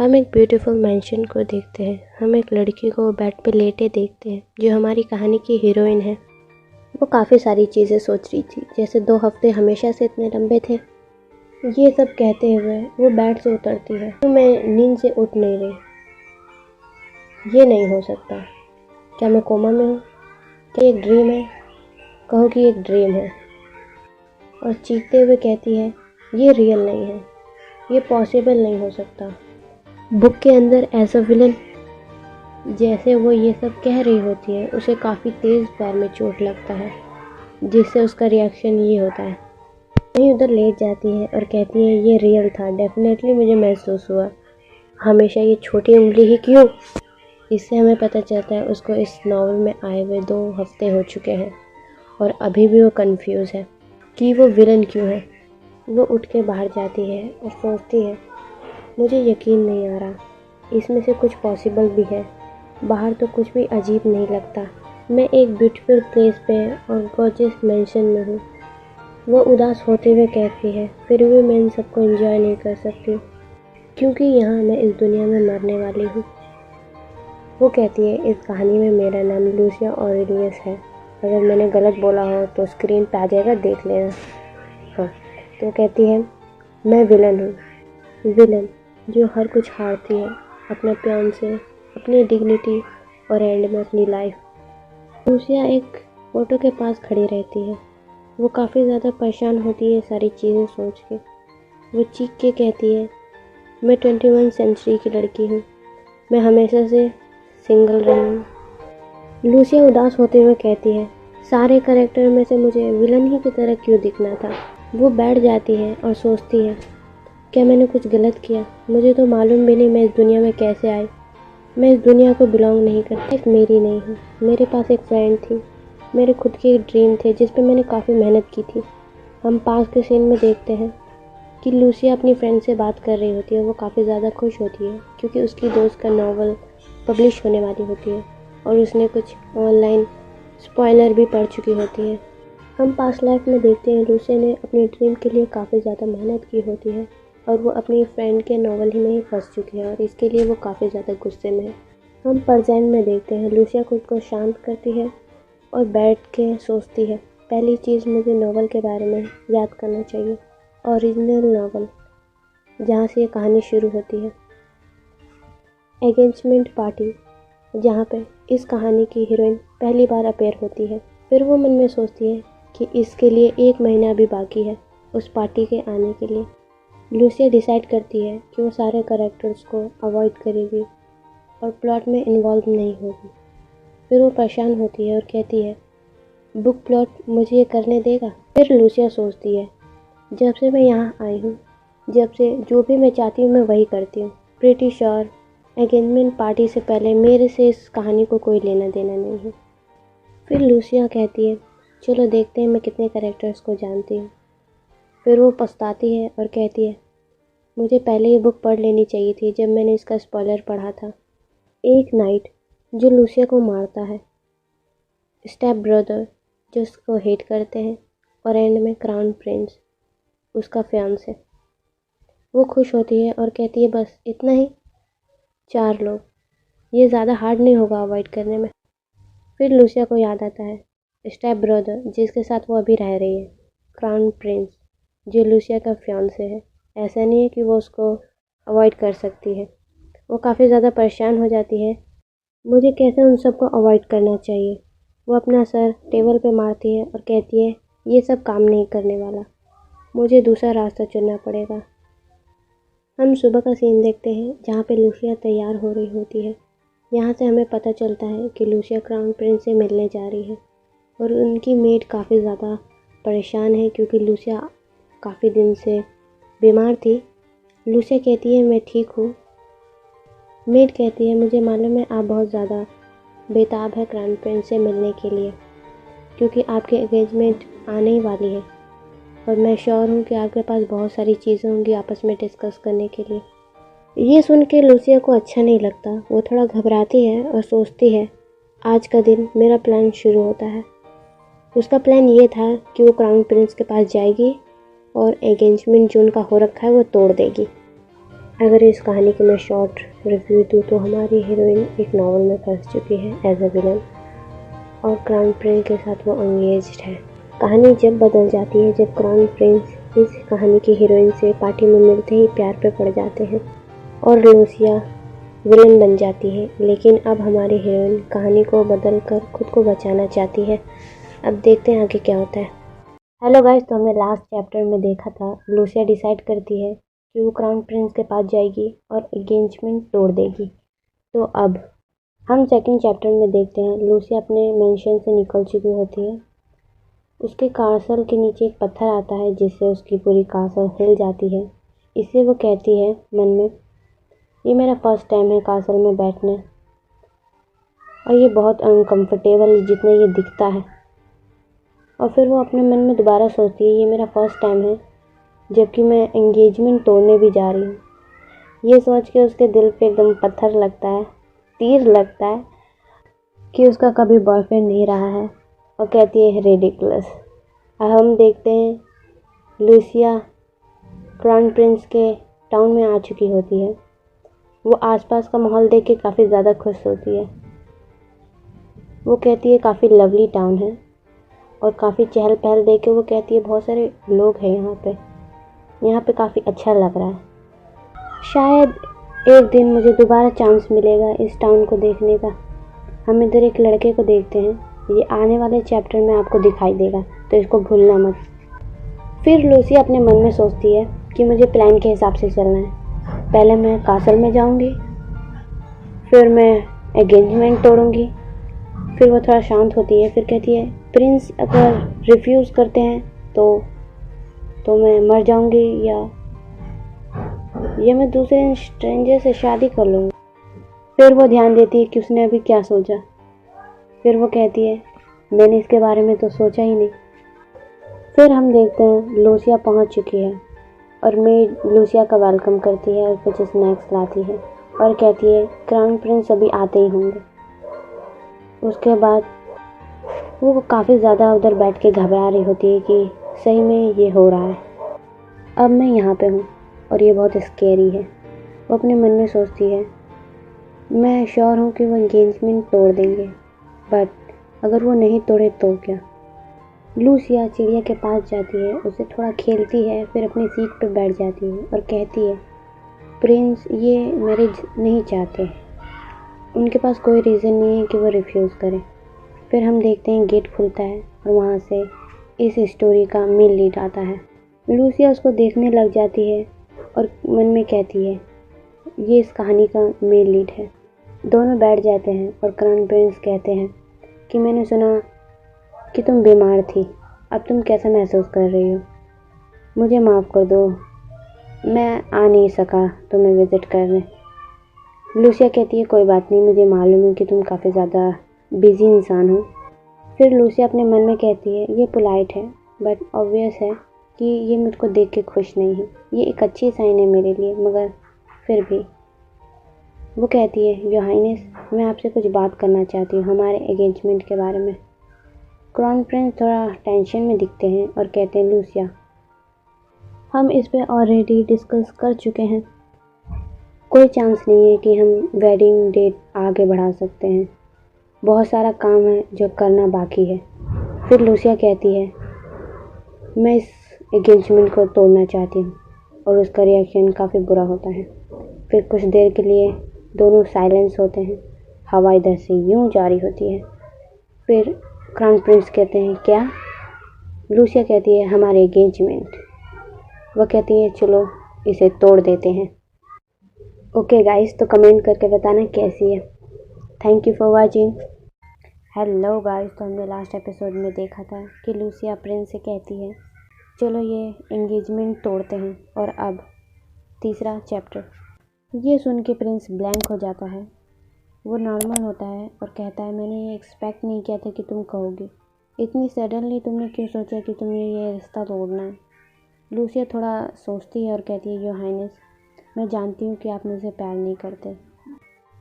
हम एक beautiful mention को देखते हैं। हम एक लड़की को बेड पे लेटे देखते हैं जो हमारी कहानी की हीरोइन है। वो काफ़ी सारी चीज़ें सोच रही थी, जैसे 2 हफ्ते हमेशा से इतने लंबे थे। ये सब कहते हुए वो बेड से उतरती है। तो मैं नींद से उठ नहीं रही। ये नहीं हो सकता। क्या मैं कोमा में हूँ? क्या एक ड्रीम है? कहो कि एक ड्रीम है। और चीखते हुए कहती है, ये रियल नहीं है, ये पॉसिबल नहीं हो सकता। बुक के अंदर एज अ विलन जैसे वो ये सब कह रही होती है, उसे काफ़ी तेज़ पैर में चोट लगता है, जिससे उसका रिएक्शन ये होता है। वहीं उधर लेट जाती है और कहती है, ये रियल था, डेफिनेटली मुझे महसूस हुआ। हमेशा ये छोटी उंगली ही क्यों? इससे हमें पता चलता है उसको इस नावल में आए हुए 2 हफ्ते हो चुके हैं और अभी भी वो कंफ्यूज है कि वो विलन क्यों है। वो उठ के बाहर जाती है और सोचती है, मुझे यकीन नहीं आ रहा, इसमें से कुछ पॉसिबल भी है। बाहर तो कुछ भी अजीब नहीं लगता। मैं एक ब्यूटीफुल प्लेस पे और गॉर्जियस मैंशन में हूँ। वो उदास होते हुए कहती है, फिर भी मैं इन सबको एंजॉय नहीं कर सकती क्योंकि यहाँ मैं इस दुनिया में मरने वाली हूँ। वो कहती है, इस कहानी में मेरा नाम लूसिया ऑरेलियस है। अगर मैंने गलत बोला हो तो स्क्रीन पे आ जाएगा, देख लेना। हाँ, तो कहती है, मैं विलन हूँ। विलन जो हर कुछ हारती है, अपना प्यार से, अपनी डिग्निटी और एंड में अपनी लाइफ। लूसिया एक फोटो के पास खड़ी रहती है। वो काफ़ी ज़्यादा परेशान होती है सारी चीज़ें सोच के। वो चीख के कहती है, मैं 21 सेंचुरी की लड़की हूँ, मैं हमेशा से सिंगल रही हूँ। लूसिया उदास होते हुए कहती है, सारे कैरेक्टर में से मुझे विलन ही की तरह क्यों दिखना था। वो बैठ जाती है और सोचती है, क्या मैंने कुछ गलत किया? मुझे तो मालूम भी नहीं मैं इस दुनिया में कैसे आई। मैं इस दुनिया को बिलोंग नहीं करती, एक मेरी नहीं है। मेरे पास एक फ्रेंड थी, मेरे खुद के एक ड्रीम थे जिस पे मैंने काफ़ी मेहनत की थी। हम पास के सीन में देखते हैं कि लूसिया अपनी फ्रेंड से बात कर रही होती है। वो काफ़ी ज़्यादा खुश होती है क्योंकि उसकी दोस्त का नावल पब्लिश होने वाली होती है और उसने कुछ ऑनलाइन स्पॉइलर भी पढ़ चुकी होती है। हम पास्ट लाइफ में देखते हैं लूसिया ने अपनी ड्रीम के लिए काफ़ी ज़्यादा मेहनत की होती है और वो अपनी फ्रेंड के नावल ही में ही फंस चुकी है और इसके लिए वो काफ़ी ज़्यादा गुस्से में है। हम प्रेजेंट में देखते हैं लूसिया खुद को शांत करती है और बैठ के सोचती है, पहली चीज़ मुझे नावल के बारे में याद करना चाहिए। ओरिजिनल नावल जहाँ से ये कहानी शुरू होती है, एंगेजमेंट पार्टी, जहाँ पे इस कहानी की हीरोइन पहली बार अपेयर होती है। फिर वो मन में सोचती है कि इसके लिए 1 महीना अभी बाकी है उस पार्टी के आने के लिए। लूसिया डिसाइड करती है कि वो सारे कैरेक्टर्स को अवॉइड करेगी और प्लॉट में इन्वॉल्व नहीं होगी। फिर वो परेशान होती है और कहती है, बुक प्लॉट मुझे ये करने देगा? फिर लूसिया सोचती है, जब से मैं यहाँ आई हूँ, जब से जो भी मैं चाहती हूँ मैं वही करती हूँ। प्रीटी श्योर एंगेजमेंट पार्टी से पहले मेरे से इस कहानी को कोई लेना देना नहीं है। फिर लूसिया कहती है, चलो देखते हैं मैं कितने कैरेक्टर्स को जानती हूँ। फिर वो पछताती है और कहती है, मुझे पहले ये बुक पढ़ लेनी चाहिए थी जब मैंने इसका स्पॉइलर पढ़ा था। एक नाइट जो लूसिया को मारता है, स्टेप ब्रदर जो उसको हेट करते हैं, और एंड में क्राउन प्रिंस उसका फियांसे। वो खुश होती है और कहती है, बस इतना ही, 4 लोग, ये ज़्यादा हार्ड नहीं होगा अवॉइड करने में। फिर लूसिया को याद आता है स्टेप ब्रदर जिसके साथ वो अभी रह रही है, क्राउन प्रिंस जो लूसिया का फियांसे है। ऐसा नहीं है कि वो उसको अवॉइड कर सकती है। वो काफ़ी ज़्यादा परेशान हो जाती है, मुझे कैसे उन सबको अवॉइड करना चाहिए। वो अपना सर टेबल पे मारती है और कहती है, ये सब काम नहीं करने वाला, मुझे दूसरा रास्ता चुनना पड़ेगा। हम सुबह का सीन देखते हैं जहाँ पे लूसिया तैयार हो रही होती है। यहाँ से हमें पता चलता है कि लूसिया क्राउन प्रिंस से मिलने जा रही है और उनकी मेड काफ़ी ज़्यादा परेशान है क्योंकि लूसिया काफ़ी दिन से बीमार थी। लूसिया कहती है, मैं ठीक हूँ। मेड कहती है, मुझे मालूम है आप बहुत ज़्यादा बेताब है क्राउन प्रिंस से मिलने के लिए क्योंकि आपकी एंगेजमेंट आने ही वाली है और मैं श्योर हूँ कि आपके पास बहुत सारी चीज़ें होंगी आपस में डिस्कस करने के लिए। ये सुन के लूसिया को अच्छा नहीं लगता। वो थोड़ा घबराती है और सोचती है, आज का दिन मेरा प्लान शुरू होता है। उसका प्लान ये था कि वो क्राउन प्रिंस के पास जाएगी और एंगेजमेंट जो उनका हो रखा है वो तोड़ देगी। अगर इस कहानी की मैं शॉर्ट रिव्यू दूँ तो हमारी हीरोइन एक नावल में फंस चुकी है एज अ विलन, और क्राउन प्रिंस के साथ वो एंगेज्ड है। कहानी जब बदल जाती है जब क्राउन प्रिंस इस कहानी की हीरोइन से पार्टी में मिलते ही प्यार पे पड़ जाते हैं और लूसिया विलन बन जाती है। लेकिन अब हमारी हीरोइन कहानी को बदल कर खुद को बचाना चाहती है। अब देखते हैं आगे क्या होता है। हेलो गाइस, तो हमने लास्ट चैप्टर में देखा था लूसिया डिसाइड करती है कि वो क्राउन प्रिंस के पास जाएगी और एंगेजमेंट तोड़ देगी। तो अब हम सेकंड चैप्टर में देखते हैं लूसिया अपने मेंशन से निकल चुकी होती है। उसके कासल के नीचे एक पत्थर आता है जिससे उसकी पूरी कासल हिल जाती है। इससे वो कहती है मन में, ये मेरा फर्स्ट टाइम है कासल में बैठने और ये बहुत अनकंफर्टेबल जितना ये दिखता है। और फिर वो अपने मन में दोबारा सोचती है ये मेरा फर्स्ट टाइम है जबकि मैं एंगेजमेंट तोड़ने भी जा रही हूँ। ये सोच के उसके दिल पे एकदम पत्थर लगता है, तीर लगता है कि उसका कभी बॉयफ्रेंड नहीं रहा है, और कहती है रिडिकुलस। अब हम देखते हैं लूसिया क्राउन प्रिंस के टाउन में आ चुकी होती है। वो आसपास का माहौल देख के काफ़ी ज़्यादा खुश होती है। वो कहती है काफ़ी लवली टाउन है, और काफ़ी चहल पहल देख के वो कहती है बहुत सारे लोग हैं यहाँ पे काफ़ी अच्छा लग रहा है। शायद एक दिन मुझे दोबारा चांस मिलेगा इस टाउन को देखने का। हम इधर एक लड़के को देखते हैं, ये आने वाले चैप्टर में आपको दिखाई देगा, तो इसको भूलना मत। फिर लूसी अपने मन में सोचती है कि मुझे प्लान के हिसाब से चलना है। पहले मैं कासल में जाऊंगी, फिर मैं एंगेजमेंट तोड़ूंगी। फिर वो थोड़ा शांत होती है, फिर कहती है प्रिंस अगर रिफ्यूज़ करते हैं तो मैं मर जाऊंगी या मैं दूसरे स्ट्रेंजर से शादी कर लूँगी। फिर वो ध्यान देती है कि उसने अभी क्या सोचा। फिर वो कहती है मैंने इसके बारे में तो सोचा ही नहीं। फिर हम देखते हैं लूसिया पहुंच चुकी है और मेड लूसिया का वेलकम करती है और कुछ स्नैक्स लाती है और कहती है क्राउन प्रिंस अभी आते ही होंगे। उसके बाद वो काफ़ी ज़्यादा उधर बैठ के घबरा रही होती है कि सही में ये हो रहा है, अब मैं यहाँ पे हूँ और ये बहुत स्केरी है। वो अपने मन में सोचती है मैं श्योर हूँ कि वो एंगेजमेंट तोड़ देंगे, बट अगर वो नहीं तोड़े तो क्या। लूसिया चिड़िया के पास जाती है, उसे थोड़ा खेलती है, फिर अपनी सीट पर बैठ जाती है और कहती है प्रिंस ये मैरिज नहीं चाहते, उनके पास कोई रीज़न नहीं है कि वो रिफ्यूज़ करें। फिर हम देखते हैं गेट खुलता है और वहाँ से इस स्टोरी का मेन लीड आता है। लूसिया उसको देखने लग जाती है और मन में कहती है ये इस कहानी का मेन लीड है। दोनों बैठ जाते हैं और क्राउन प्रिंस कहते हैं कि मैंने सुना कि तुम बीमार थी, अब तुम कैसा महसूस कर रही हो। मुझे माफ़ कर दो, मैं आ नहीं सका तुम्हें विज़िट करने। लूसिया कहती है कोई बात नहीं, मुझे मालूम है कि तुम काफ़ी ज़्यादा बिजी इंसान हो। फिर लूसिया अपने मन में कहती है ये पोलाइट है बट ऑब्वियस है कि ये मुझको देख के खुश नहीं है। ये एक अच्छी साइन है मेरे लिए, मगर फिर भी। वो कहती है योर हाइनेस, मैं आपसे कुछ बात करना चाहती हूँ हमारे एंगेजमेंट के बारे में। क्राउन प्रिंस थोड़ा टेंशन में दिखते हैं और कहते हैं लूसिया हम इस पे ऑलरेडी डिस्कस कर चुके हैं, कोई चांस नहीं है कि हम वेडिंग डेट आगे बढ़ा सकते हैं, बहुत सारा काम है जो करना बाकी है। फिर लूसिया कहती है मैं इस एंगेजमेंट को तोड़ना चाहती हूँ, और उसका रिएक्शन काफ़ी बुरा होता है। फिर कुछ देर के लिए दोनों साइलेंस होते हैं, हवा इधर से यूं जारी होती है। फिर क्राउन प्रिंस कहते हैं क्या। लूसिया कहती है हमारे एंगेजमेंट। वह कहती है चलो इसे तोड़ देते हैं। ओके गाइस, तो कमेंट करके बताना कैसी है। Thank you for watching. Hello guys, तो हमने लास्ट एपिसोड में देखा था कि लूसिया प्रिंस से कहती है चलो ये एंगेजमेंट तोड़ते हैं, और अब तीसरा चैप्टर। ये सुन के प्रिंस ब्लैंक हो जाता है। वो नॉर्मल होता है और कहता है मैंने ये एक्सपेक्ट नहीं किया था कि तुम कहोगे, इतनी सडनली तुमने क्यों सोचा कि तुम्हें ये रिश्ता तोड़ना है। लूसिया थोड़ा सोचती है और कहती है योर हाइनेस, मैं जानती हूँ कि आप मुझसे प्यार नहीं करते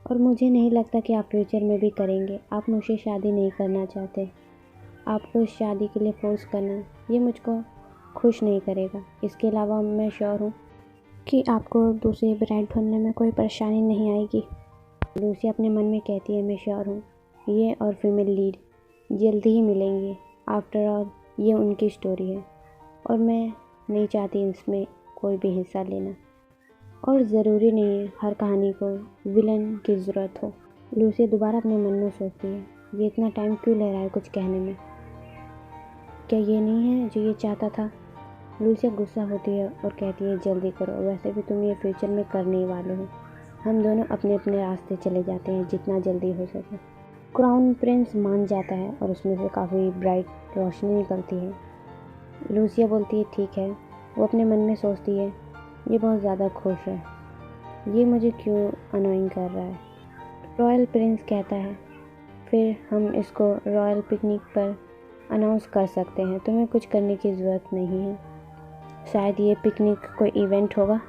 और मुझे नहीं लगता कि आप फ्यूचर में भी करेंगे। आप मुझसे शादी नहीं करना चाहते, आपको इस शादी के लिए फोर्स करना ये मुझको खुश नहीं करेगा। इसके अलावा मैं श्योर हूँ कि आपको दूसरी ब्राइड ढूंढने में कोई परेशानी नहीं आएगी। लूसी अपने मन में कहती है, मैं श्योर हूँ ये और फीमेल लीड जल्दी ही मिलेंगे। आफ्टर ऑल ये उनकी स्टोरी है और मैं नहीं चाहती इसमें कोई भी हिस्सा लेना, और ज़रूरी नहीं है हर कहानी को विलन की ज़रूरत हो। लूसी दोबारा अपने मन में सोचती है, ये इतना टाइम क्यों ले रहा है कुछ कहने में, क्या ये नहीं है जो ये चाहता था। लूसिया गुस्सा होती है और कहती है, जल्दी करो, वैसे भी तुम ये फ्यूचर में करने ही वाले हो। हम दोनों अपने अपने रास्ते चले जाते हैं जितना जल्दी हो सके। क्राउन प्रिंस मान जाता है और उसमें से काफ़ी ब्राइट रोशनी निकलती है। लूसिया बोलती है, ठीक है। वो अपने मन में सोचती है, ये बहुत ज़्यादा खुश है, ये मुझे क्यों अनोइंग कर रहा है। रॉयल प्रिंस कहता है, फिर हम इसको रॉयल पिकनिक पर अनाउंस कर सकते हैं, तुम्हें कुछ करने की ज़रूरत नहीं है। शायद ये पिकनिक कोई इवेंट होगा।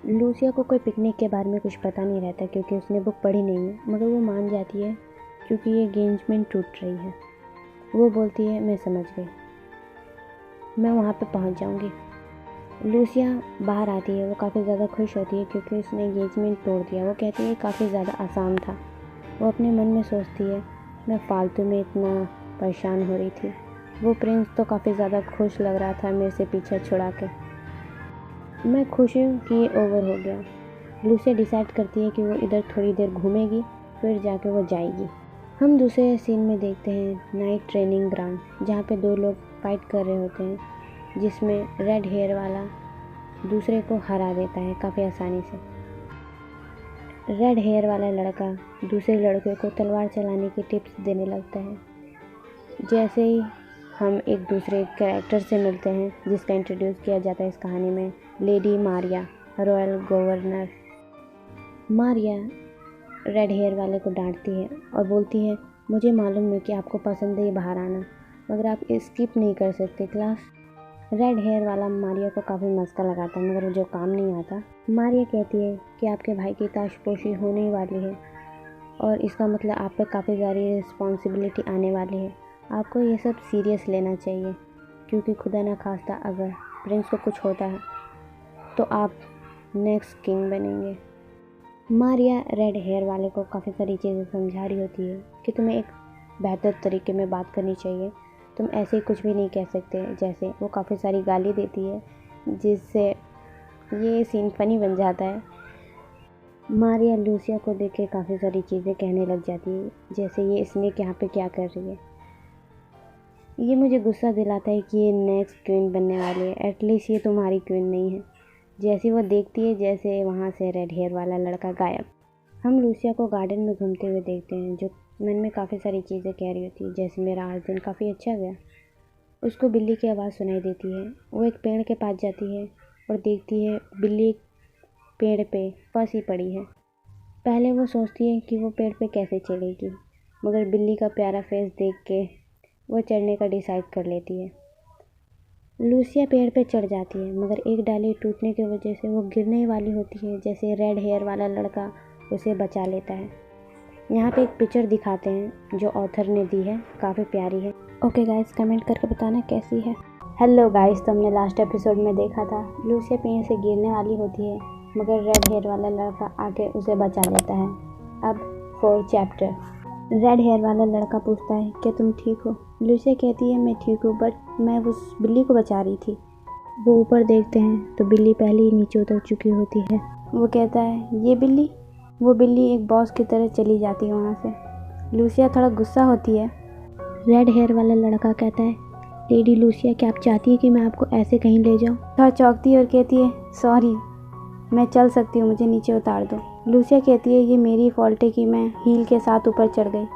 लूसिया को कोई पिकनिक के बारे में कुछ पता नहीं रहता क्योंकि उसने बुक पढ़ी नहीं है, मगर वो मान जाती है क्योंकि ये एंगेजमेंट टूट रही है। वो बोलती है, मैं समझ गई, मैं वहाँ पे पहुँच जाऊँगी। लूसिया बाहर आती है, वो काफ़ी ज़्यादा खुश होती है क्योंकि उसने एंगेजमेंट तोड़ दिया। वो कहती है काफ़ी ज़्यादा आसान था। वो अपने मन में सोचती है, मैं फालतू में इतना परेशान हो रही थी। वो प्रिंस तो काफ़ी ज़्यादा खुश लग रहा था मेरे से पीछा छुड़ा के। मैं खुश हूँ कि ये ओवर हो गया। लूसिया डिसाइड करती है कि वो इधर थोड़ी देर घूमेगी, फिर जाके वो जाएगी। हम दूसरे सीन में देखते हैं नाइट ट्रेनिंग ग्राउंड, जहाँ पे दो लोग फाइट कर रहे होते हैं, जिसमें रेड हेयर वाला दूसरे को हरा देता है काफ़ी आसानी से। रेड हेयर वाला लड़का दूसरे लड़के को तलवार चलाने की टिप्स देने लगता है। जैसे ही हम एक दूसरे कैरेक्टर से मिलते हैं जिसका इंट्रोड्यूस किया जाता है इस कहानी में, lady Maria, royal governor. Maria red hair वाले को डांटती है और बोलती है, मुझे मालूम है कि आपको पसंद है ये बाहर आना, मगर आप स्किप नहीं कर सकते क्लास। रेड हेयर वाला मारिया को काफ़ी मस्का लगाता है, मगर जो काम नहीं आता। मारिया कहती है कि आपके भाई की ताशपोशी होने ही वाली है और इसका मतलब आप पे काफ़ी सारी रिस्पॉन्सिबिलिटी आने वाली है। आपको ये सब सीरियस लेना चाहिए क्योंकि खुदा ना खास्ता अगर प्रिंस को कुछ होता है तो आप नेक्स्ट किंग बनेंगे। मारिया रेड हेयर वाले को काफ़ी सारी चीज़ें समझा रही होती है कि तुम्हें एक बेहतर तरीके में बात करनी चाहिए, तुम ऐसे ही कुछ भी नहीं कह सकते। जैसे वो काफ़ी सारी गाली देती है जिससे ये सीन फ़नी बन जाता है। मारिया लूसिया को देख के काफ़ी सारी चीज़ें कहने लग जाती है, जैसे ये स्नेक यहाँ पे क्या कर रही है। ये मुझे गुस्सा दिलाता है कि ये नेक्स्ट क्वीन बनने वाली है, एटलीस्ट ये तुम्हारी क्वीन नहीं है। जैसी वो देखती है जैसे वहाँ से रेड हेयर वाला लड़का गायब। हम लूसिया को गार्डन में घूमते हुए देखते हैं, जो मन में काफ़ी सारी चीज़ें कह रही होती है, जैसे मेरा आज दिन काफ़ी अच्छा गया। उसको बिल्ली की आवाज़ सुनाई देती है। वो एक पेड़ के पास जाती है और देखती है बिल्ली पेड़ पे फंसी पड़ी है। पहले वो सोचती है कि वो पेड़ पे कैसे चढ़ेगी, मगर बिल्ली का प्यारा फेस देख के वो चढ़ने का डिसाइड कर लेती है। लूसिया पेड़ पे चढ़ जाती है, मगर एक डाली टूटने की वजह से वो गिरने वाली होती है। जैसे रेड हेयर वाला लड़का उसे बचा लेता है। यहाँ पे एक पिक्चर दिखाते हैं जो ऑथर ने दी है, काफ़ी प्यारी है। ओके गाइस, कमेंट करके बताना कैसी है। हेलो गाइस, तो हमने लास्ट एपिसोड में देखा था लूसिया पेड़ से गिरने वाली होती है, मगर रेड हेयर वाला लड़का आके उसे बचा लेता है। अब 4 चैप्टर। रेड हेयर वाला लड़का पूछता है, क्या तुम ठीक हो? लूसिया कहती है, मैं ठीक हूँ, बट मैं उस बिल्ली को बचा रही थी। वो ऊपर देखते हैं तो बिल्ली पहले ही नीचे उतर चुकी होती है। वो कहता है, ये बिल्ली? वो बिल्ली एक बॉस की तरह चली जाती है वहाँ से। लूसिया थोड़ा गुस्सा होती है। रेड हेयर वाला लड़का कहता है, लेडी लूसिया, क्या आप चाहती है कि मैं आपको ऐसे कहीं ले जाऊँ? थोड़ा चौंकती है और कहती है, सॉरी, मैं चल सकती हूँ, मुझे नीचे उतार दो। लूसिया कहती है, ये मेरी फॉल्ट है कि मैं हील के साथ ऊपर चढ़ गई।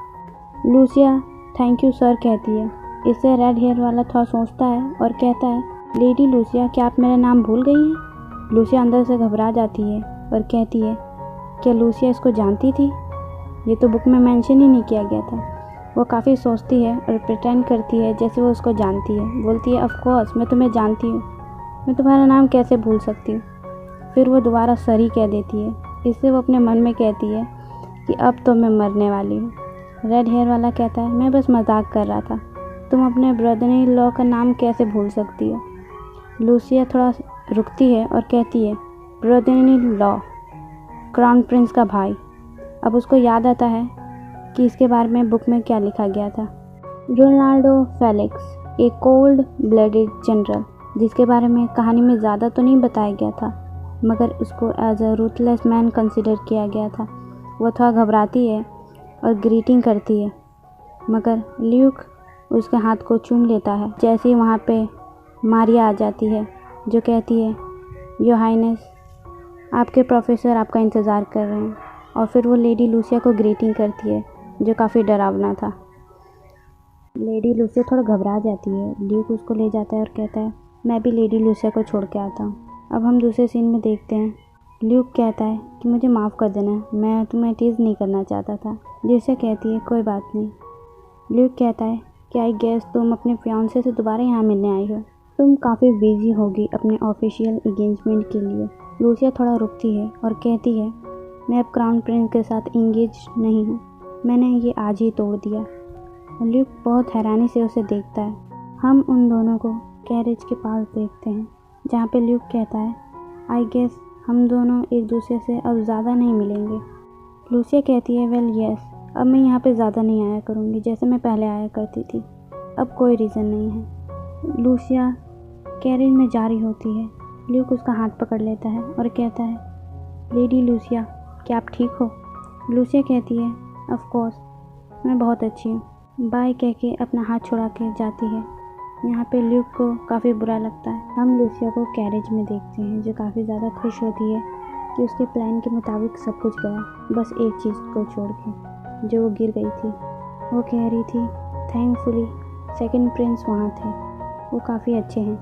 लूसिया थैंक यू सर कहती है। इससे रेड हेयर वाला थोड़ा सोचता है और कहता है, लेडी लूसिया, क्या आप मेरा नाम भूल गई हैं? लूसिया अंदर से घबरा जाती है और कहती है, क्या लूसिया इसको जानती थी? ये तो बुक में मेंशन ही नहीं किया गया था। वो काफ़ी सोचती है और प्रिटेंड करती है जैसे वो उसको जानती है। बोलती है, ऑफ कोर्स मैं तुम्हें जानती हूँ, मैं तुम्हारा नाम कैसे भूल सकती हूँ। फिर वो दोबारा सॉरी कह देती है। इससे वो अपने मन में कहती है कि अब तो मैं मरने वाली हूँ। रेड हेयर वाला कहता है, मैं बस मजाक कर रहा था, तुम अपने ब्रदर इन लॉ का नाम कैसे भूल सकती हो? लूसिया थोड़ा रुकती है और कहती है, brother in law, crown Prince का भाई। अब उसको याद आता है कि इसके बारे में बुक में क्या लिखा गया था। रोनाल्डो फेलिक्स, एक कोल्ड ब्लडेड जनरल, जिसके बारे में कहानी में ज़्यादा तो नहीं बताया गया था, मगर उसको as a ruthless man consider किया गया था। वो थोड़ा घबराती है और ग्रीटिंग करती है, मगर ल्यूक उसके हाथ को चूम लेता है। जैसे ही वहाँ पे मारिया आ जाती है, जो कहती है योर हाइनेस, आपके प्रोफेसर आपका इंतज़ार कर रहे हैं। और फिर वो लेडी लूसिया को ग्रीटिंग करती है, जो काफ़ी डरावना था। लेडी लूसिया थोड़ा घबरा जाती है। ल्यूक उसको ले जाता है और कहता है मैं भी लेडी लूसिया को छोड़ के आता हूँ। अब हम दूसरे सीन में देखते हैं, ल्यूक कहता है कि मुझे माफ़ कर देना, मैं तुम्हें टीज़ नहीं करना चाहता था। लूसिया कहती है कोई बात नहीं। ल्यूक कहता है कि आई गेस तुम अपने फियांसे से दोबारा यहाँ मिलने आई हो, तुम काफ़ी बिजी होगी अपने ऑफिशियल एंगेजमेंट के लिए। लूसिया थोड़ा रुकती है और कहती है मैं अब क्राउन प्रिंस के साथ इंगेज नहीं हूँ, मैंने ये आज ही तोड़ दिया। ल्यूक बहुत हैरानी से उसे देखता है। हम उन दोनों को कैरेज के पास देखते हैं, जहाँ पे ल्यूक कहता है आई गेस हम दोनों एक दूसरे से अब ज़्यादा नहीं मिलेंगे। लूसिया कहती है वेल यस, अब मैं यहाँ पे ज़्यादा नहीं आया करूँगी जैसे मैं पहले आया करती थी, अब कोई रीज़न नहीं है। लूसिया कैरेज में जा रही होती है। ल्यूक उसका हाथ पकड़ लेता है और कहता है लेडी लूसिया, क्या आप ठीक हो? लूसिया कहती है ऑफ कोर्स, मैं बहुत अच्छी हूँ। बाय कह के अपना हाथ छुड़ा के जाती है। यहाँ पे ल्यूक को काफ़ी बुरा लगता है। हम लूसिया को कैरेज में देखते हैं, जो काफ़ी ज़्यादा खुश होती है कि उसके प्लान के मुताबिक सब कुछ गया, बस एक चीज़ को छोड़ के, जो वो गिर गई थी। वो कह रही थी थैंकफुली सेकंड प्रिंस वहाँ थे, वो काफ़ी अच्छे हैं,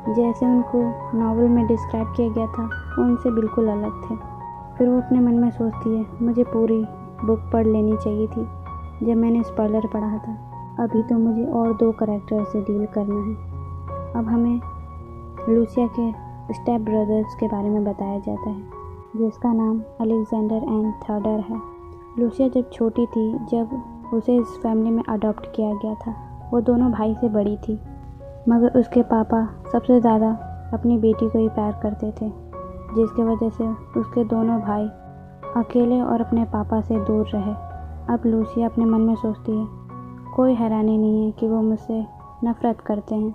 जैसे उनको नावल में डिस्क्राइब किया गया था वो उनसे बिल्कुल अलग थे। फिर वो अपने मन में सोचती है मुझे पूरी बुक पढ़ लेनी चाहिए थी जब मैंने स्पॉइलर पढ़ा था, अभी तो मुझे और 2 करैक्टर से डील करना है। अब हमें लूसिया के स्टेप ब्रदर्स के बारे में बताया जाता है, जिसका नाम अलेक्जेंडर एंड थियोडर है। लूसिया जब छोटी थी, जब उसे इस फैमिली में अडॉप्ट किया गया था, वो दोनों भाई से बड़ी थी, मगर उसके पापा सबसे ज़्यादा अपनी बेटी को ही प्यार करते थे, जिसकी वजह से उसके दोनों भाई अकेले और अपने पापा से दूर रहे। अब लूसिया अपने मन में सोचती है कोई हैरानी नहीं है कि वो मुझसे नफ़रत करते हैं,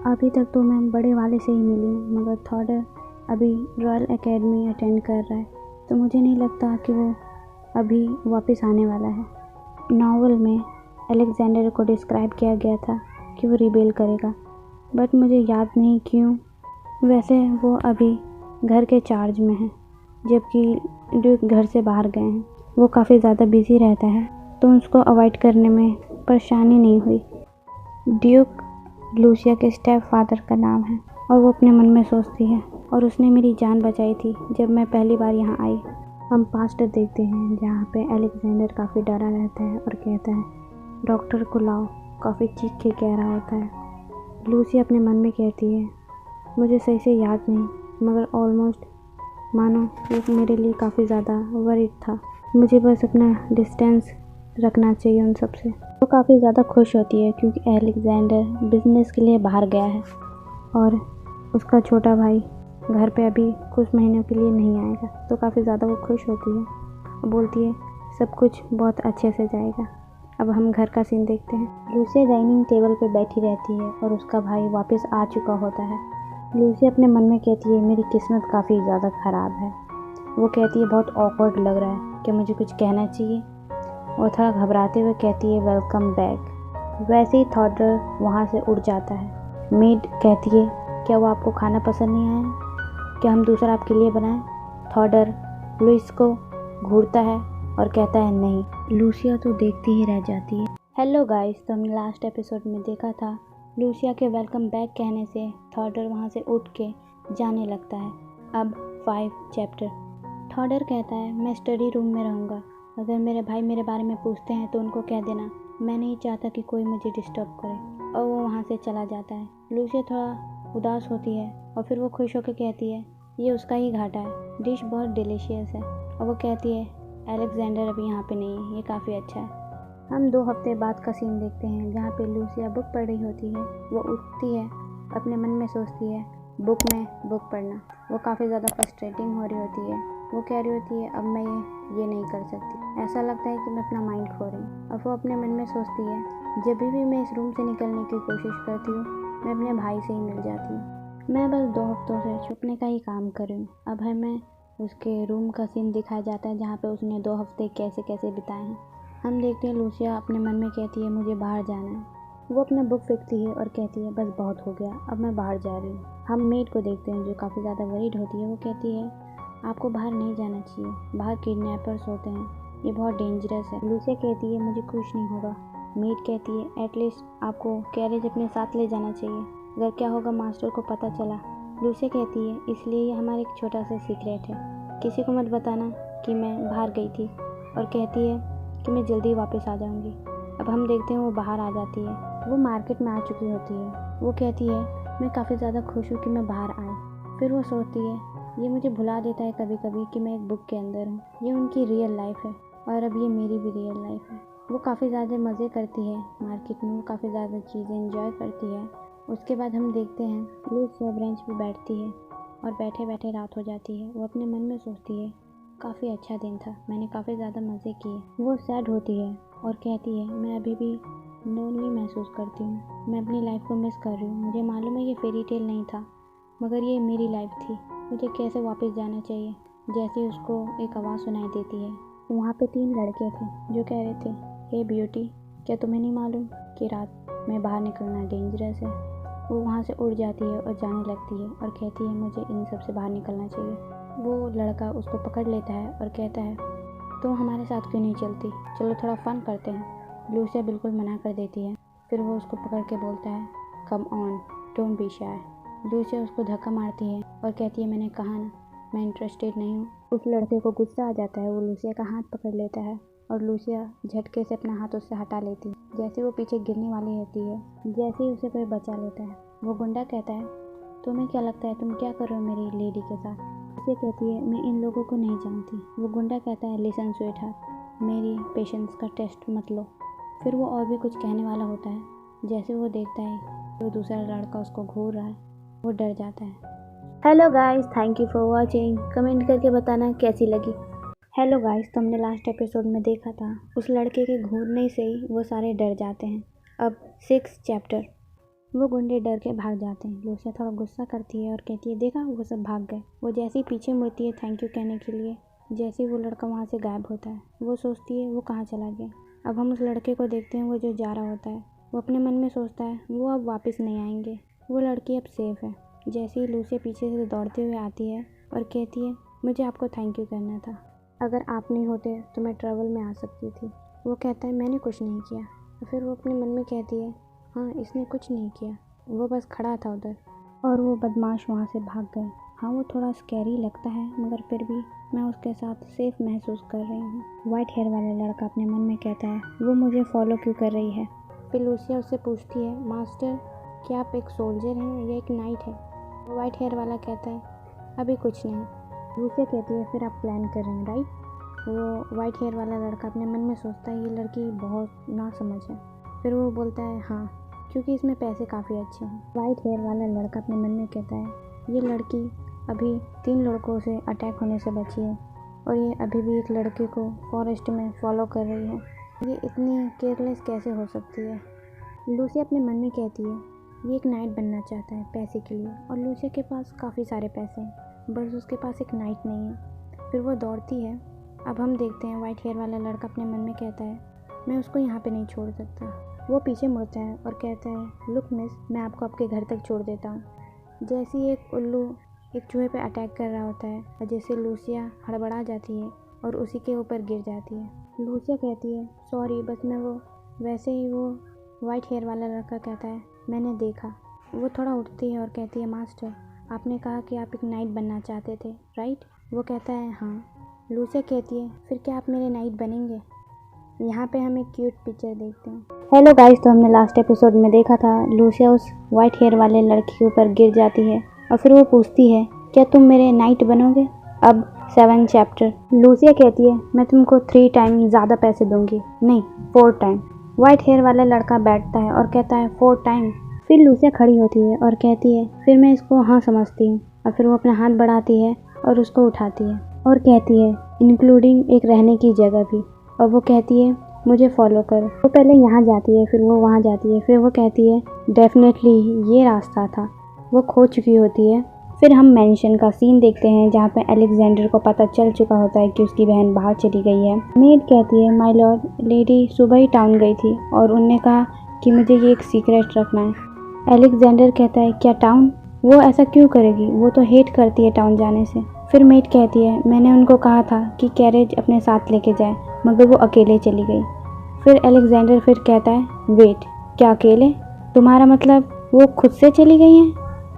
अभी तक तो मैं बड़े वाले से ही मिली हूँ, मगर थियोडर अभी रॉयल एकेडमी अटेंड कर रहा है, तो मुझे नहीं लगता कि वो अभी वापस आने वाला है। नावल में अलेक्जेंडर को डिस्क्राइब किया गया था कि वो रिबेल करेगा, बट मुझे याद नहीं क्यों। वैसे वो अभी घर के चार्ज में है, जबकि ड्यूक घर से बाहर गए हैं। वो काफ़ी ज़्यादा बिजी रहता है, तो उसको अवॉइड करने में परेशानी नहीं हुई। ड्यूक लूसिया के स्टेप फादर का नाम है, और वो अपने मन में सोचती है और उसने मेरी जान बचाई थी जब मैं पहली बार यहाँ आई। हम पास्ट देखते हैं, जहाँ पे अलेक्जेंडर काफ़ी डरा रहता है और कहता है डॉक्टर को लाओ, काफ़ी चीख के कह रहा होता है। लूसी अपने मन में कहती है मुझे सही से याद नहीं, मगर ऑलमोस्ट मानो वो मेरे लिए काफ़ी ज़्यादा वरीड था, मुझे बस अपना डिस्टेंस रखना चाहिए उन सब से। वो काफ़ी ज़्यादा खुश होती है क्योंकि अलेक्जेंडर बिजनेस के लिए बाहर गया है और उसका छोटा भाई घर पे अभी कुछ महीनों के लिए नहीं आएगा, तो काफ़ी ज़्यादा वो खुश होती है और बोलती है सब कुछ बहुत अच्छे से जाएगा। अब हम घर का सीन देखते हैं। लूसी डाइनिंग टेबल पे बैठी रहती है और उसका भाई वापस आ चुका होता है। लूसी अपने मन में कहती है मेरी किस्मत काफ़ी ज़्यादा ख़राब है। वो कहती है बहुत ऑकवर्ड लग रहा है, क्या मुझे कुछ कहना चाहिए? और थोड़ा घबराते हुए कहती है वेलकम बैक। वैसे ही थियोडर वहाँ से उड़ जाता है। मेड कहती है क्या वो आपको खाना पसंद नहीं आया, क्या हम दूसरा आपके लिए बनाएं? थियोडर लुइस को घूरता है और कहता है नहीं। लूसिया तो देखती ही रह जाती है। हेलो गाइस, तो हमने लास्ट एपिसोड में देखा था लूसिया के वेलकम बैक कहने से थियोडर वहाँ से उठ के जाने लगता है। अब 5 चैप्टर। थियोडर कहता है मैं स्टडी रूम में रहूँगा, अगर मेरे भाई मेरे बारे में पूछते हैं तो उनको कह देना मैं नहीं चाहता कि कोई मुझे डिस्टर्ब करे, और वो वहाँ से चला जाता है। लूसिया थोड़ा उदास होती है और फिर वो खुश होकर कहती है ये उसका ही घाटा है, डिश बहुत डिलीशियस है। और वो कहती है अलेक्जेंडर अभी यहाँ पे नहीं है, ये काफ़ी अच्छा है। हम 2 हफ्ते बाद का सीन देखते हैं जहाँ पे लूसिया बुक पढ़ रही होती है। वो उठती है, अपने मन में सोचती है बुक में बुक पढ़ना। वो काफ़ी ज़्यादा फ्रस्ट्रेटिंग हो रही होती है। वो कह रही होती है अब मैं ये नहीं कर सकती, ऐसा लगता है कि मैं अपना माइंड खो रही हूँ। अब वो अपने मन में सोचती है जब भी मैं इस रूम से निकलने की कोशिश करती हूँ मैं अपने भाई से ही मिल जाती हूँ। मैं बस 2 हफ्तों से छुपने का ही काम कर रही हूँ। अब हमें उसके रूम का सीन दिखाया जाता है जहाँ पे उसने 2 हफ्ते कैसे कैसे बिताए हैं। हम देखते हैं लूसिया अपने मन में कहती है मुझे बाहर जाना है। वो अपना बुक फेंकती है और कहती है बस बहुत हो गया, अब मैं बाहर जा रही हूँ। हम मेड को देखते हैं जो काफ़ी ज़्यादा वरीड होती है। वो कहती है आपको बाहर नहीं जाना चाहिए, बाहर किडनैपर्स होते हैं, ये बहुत डेंजरस है। लूसिया कहती है मुझे कुछ नहीं होगा। मेड कहती है एटलीस्ट आपको कैरेज अपने साथ ले जाना चाहिए, अगर क्या होगा मास्टर को पता चला। लूसिया कहती है इसलिए ये हमारा एक छोटा सा सीक्रेट है, किसी को मत बताना कि मैं बाहर गई थी। और कहती है कि मैं जल्दी वापस आ जाऊंगी। अब हम देखते हैं वो बाहर आ जाती है। वो मार्केट में आ चुकी होती है। वो कहती है मैं काफ़ी ज़्यादा खुश हूँ कि मैं बाहर आई। फिर वो सोचती है ये मुझे भुला देता है कभी कभी कि मैं एक बुक के अंदर हूँ। ये उनकी रियल लाइफ है और अब ये मेरी भी रियल लाइफ है। वो काफ़ी ज़्यादा मज़े करती है मार्केट में, वो काफ़ी ज़्यादा चीज़ें इंजॉय करती है। उसके बाद हम देखते हैं लूसिया बेंच पे बैठती है और बैठे बैठे रात हो जाती है। वो अपने मन में सोचती है काफ़ी अच्छा दिन था, मैंने काफ़ी ज़्यादा मज़े किए। वो सैड होती है और कहती है मैं अभी भी लोनली महसूस करती हूँ, मैं अपनी लाइफ को मिस कर रही हूँ। मुझे मालूम है ये फेरी टेल नहीं था मगर ये मेरी लाइफ थी, मुझे कैसे वापस जाना चाहिए। जैसे उसको एक आवाज़ सुनाई देती है। वहाँ पे 3 लड़के थे जो कह रहे थे हे ब्यूटी, क्या तुम्हें नहीं मालूम कि रात में बाहर निकलना डेंजरस है। वो वहाँ से उड़ जाती है और जाने लगती है और कहती है मुझे इन सब से बाहर निकलना चाहिए। वो लड़का उसको पकड़ लेता है और कहता है तुम हमारे साथ क्यों नहीं चलती, चलो थोड़ा फ़न करते हैं। लूसिया बिल्कुल मना कर देती है। फिर वो उसको पकड़ के बोलता है come on, don't be shy. Lucia उसको धक्का मारती है और कहती है मैंने कहा ना मैं इंटरेस्टेड नहीं हूँ। उस लड़के को गुस्सा आ जाता है। वो लूसिया का हाथ पकड़ लेता है और लूसिया झटके से अपना हाथ उससे हटा लेती है। जैसे वो पीछे गिरने वाली होती है, जैसे ही उसे कोई बचा लेता है, वो गुंडा कहता है तुम्हें क्या लगता है तुम क्या कर रहे हो मेरी लेडी के साथ। लूसिया कहती है मैं इन लोगों को नहीं जानती। वो गुंडा कहता है लिसन स्वीट हार्ट, मेरी पेशेंस का टेस्ट मत लो। फिर वो और भी कुछ कहने वाला होता है। जैसे वो देखता है तो दूसरा लड़का उसको घूर रहा है, वो डर जाता है। Hello guys, thank you for watching. Comment करके बताना कैसी लगी। हेलो गाइस, तो हमने लास्ट एपिसोड में देखा था उस लड़के के घूरने से ही वो सारे डर जाते हैं। अब 6 चैप्टर, वो गुंडे डर के भाग जाते हैं। लूसिया थोड़ा गुस्सा करती है और कहती है देखा वो सब भाग गए। वो जैसे ही पीछे मुड़ती है थैंक यू कहने के लिए, जैसे ही वो लड़का वहाँ से गायब होता है, वो सोचती है वो कहाँ चला गया। अब हम उस लड़के को देखते हैं वो जो जा रहा होता है। वो अपने मन में सोचता है वो अब वापस नहीं आएंगे, वो लड़की अब सेफ़ है। जैसे ही लूसिया पीछे से दौड़ते हुए आती है और कहती है मुझे आपको थैंक यू करना था, अगर आप नहीं होते तो मैं ट्रैवल में आ सकती थी। वो कहता है मैंने कुछ नहीं किया। फिर वो अपने मन में कहती है हाँ इसने कुछ नहीं किया, वो बस खड़ा था उधर और वो बदमाश वहाँ से भाग गए। हाँ वो थोड़ा स्कैरी लगता है मगर फिर भी मैं उसके साथ सेफ महसूस कर रही हूँ। वाइट हेयर वाला लड़का अपने मन में कहता है वो मुझे फॉलो क्यों कर रही है। फिर लूसिया उससे पूछती है मास्टर क्या आप एक सोल्जर हैं या एक नाइट है। वो वाइट हेयर वाला कहता है अभी कुछ नहीं। लूसिया कहती है फिर आप प्लान कर रहे हैं राइट। वो वाइट हेयर वाला लड़का अपने मन में सोचता है ये लड़की बहुत नासमझ है। फिर वो बोलता है हाँ क्योंकि इसमें पैसे काफ़ी अच्छे हैं। वाइट हेयर वाला लड़का अपने मन में कहता है ये लड़की अभी 3 लड़कों से अटैक होने से बची है और ये अभी भी एक लड़के को फॉरेस्ट में फॉलो कर रही है, ये इतनी केयरलेस कैसे हो सकती है। लूसिया अपने मन में कहती है ये एक नाइट बनना चाहता है पैसे के लिए और लूसिया के पास काफ़ी सारे पैसे हैं, बस उसके पास एक नाइट नहीं है। फिर वो दौड़ती है। अब हम देखते हैं वाइट हेयर वाला लड़का अपने मन में कहता है मैं उसको यहाँ पे नहीं छोड़ सकता। वो पीछे मुड़ता है और कहता है लुक मिस, मैं आपको आपके घर तक छोड़ देता हूँ। जैसे ही एक उल्लू एक चूहे पे अटैक कर रहा होता है और जैसे लूसिया हड़बड़ा जाती है और उसी के ऊपर गिर जाती है। लूसिया कहती है सॉरी बस मैं वो वैसे ही वो वाइट हेयर वाला लड़का कहता है मैंने देखा। वो थोड़ा उठती है और कहती है मास्टर आपने कहा कि आप एक नाइट बनना चाहते थे राइट। वो कहता है हाँ। लूसिया कहती है फिर क्या आप मेरे नाइट बनेंगे। यहाँ पे हम एक क्यूट पिक्चर देखते हैं। हेलो गाइस, तो हमने लास्ट एपिसोड में देखा था लूसिया उस वाइट हेयर वाले लड़के के ऊपर गिर जाती है और फिर वो पूछती है क्या तुम मेरे नाइट बनोगे। अब 7 चैप्टर। लूसिया कहती है मैं तुमको 3 टाइम ज़्यादा पैसे दूंगी, नहीं 4 टाइम। वाइट हेयर वाला लड़का बैठता है और कहता है 4 टाइम, फिर लूसिया खड़ी होती है और कहती है फिर मैं इसको हाँ समझती हूँ, और फिर वो अपना हाथ बढ़ाती है और उसको उठाती है और कहती है इंक्लूडिंग एक रहने की जगह भी, और वो कहती है मुझे फॉलो करो। वो पहले यहाँ जाती है, फिर वो वहाँ जाती है, फिर वो कहती है डेफिनेटली ये रास्ता था। वो खो चुकी होती है। फिर हम मेंशन का सीन देखते हैं जहाँ पे अलेक्जेंडर को पता चल चुका होता है कि उसकी बहन बाहर चली गई है। मेड कहती है माय लॉर्ड, लेडी सुबह ही टाउन गई थी और उनने कहा कि मुझे ये एक सीक्रेट रखना है। अलेक्जेंडर कहता है क्या टाउन? वो ऐसा क्यों करेगी, वो तो हेट करती है टाउन जाने से। फिर मेड कहती है मैंने उनको कहा था कि कैरेज अपने साथ लेके जाए, मगर वो अकेले चली गई। फिर अलेक्जेंडर फिर कहता है वेट, क्या अकेले? तुम्हारा मतलब वो खुद से चली गई हैं?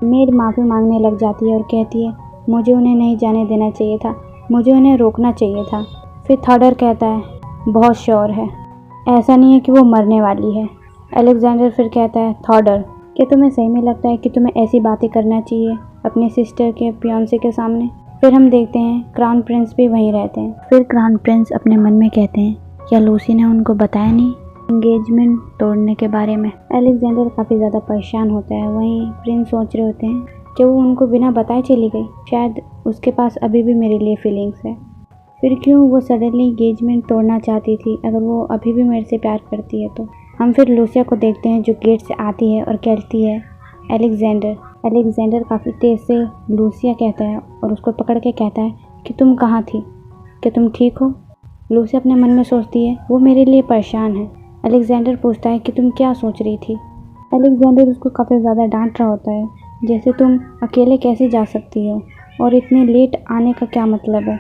मेड माफ़ी मांगने लग जाती है और कहती है मुझे उन्हें नहीं जाने देना चाहिए था, मुझे उन्हें रोकना चाहिए था। फिर थॉडर कहता है बहुत श्योर है, ऐसा नहीं है कि वो मरने वाली है। अलेक्जेंडर फिर कहता है थॉडर, क्या तुम्हें सही में लगता है कि तुम्हें ऐसी बातें करना चाहिए अपने सिस्टर के फियांसे के सामने? फिर हम देखते हैं क्राउन प्रिंस भी वहीं रहते हैं। फिर क्राउन प्रिंस अपने मन में कहते हैं क्या लूसी ने उनको बताया नहीं एंगेजमेंट तोड़ने के बारे में? अलेक्जेंडर काफ़ी ज़्यादा परेशान होता है। वहीं प्रिंस सोच रहे होते हैं कि वो उनको बिना बताए चली गई, शायद उसके पास अभी भी मेरे लिए फीलिंग्स है। फिर क्यों वो सडनली एंगेजमेंट तोड़ना चाहती थी अगर वो अभी भी मेरे से प्यार करती है तो? हम फिर लूसिया को देखते हैं जो गेट से आती है और कहती है अलेक्जेंडर। अलेक्जेंडर काफ़ी तेज़ से लूसिया कहता है और उसको पकड़ के कहता है कि तुम कहाँ थी, क्या तुम ठीक हो? लूसिया अपने मन में सोचती है वो मेरे लिए परेशान है। अलेक्जेंडर पूछता है कि तुम क्या सोच रही थी? अलेक्जेंडर उसको काफ़ी ज़्यादा डांट रहा होता है, जैसे तुम अकेले कैसे जा सकती हो और इतने लेट आने का क्या मतलब है?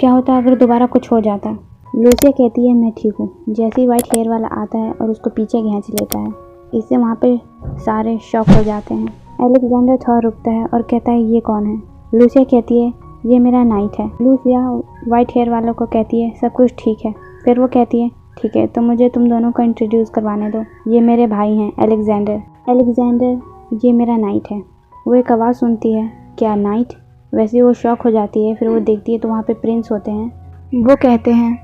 क्या होता अगर दोबारा कुछ हो जाता? लूसिया कहती है मैं ठीक हूँ। जैसे ही वाइट हेयर वाला आता है और उसको पीछे खींच लेता है, इससे वहाँ पे सारे शॉक हो जाते हैं। अलेक्जेंडर थोड़ा रुकता है और कहता है ये कौन है? लूसिया कहती है ये मेरा नाइट है। लूसिया वाइट हेयर वालों को कहती है सब कुछ ठीक है। फिर वो कहती है ठीक है तो मुझे तुम दोनों को इंट्रोड्यूस करवाने दो, ये मेरे भाई हैं अलेक्जेंडर। अलेक्जेंडर ये मेरा नाइट है। वो एक आवाज़ सुनती है क्या नाइट? वैसे वो शॉक हो जाती है। फिर वो देखती है तो वहाँ पे प्रिंस होते हैं। वो कहते हैं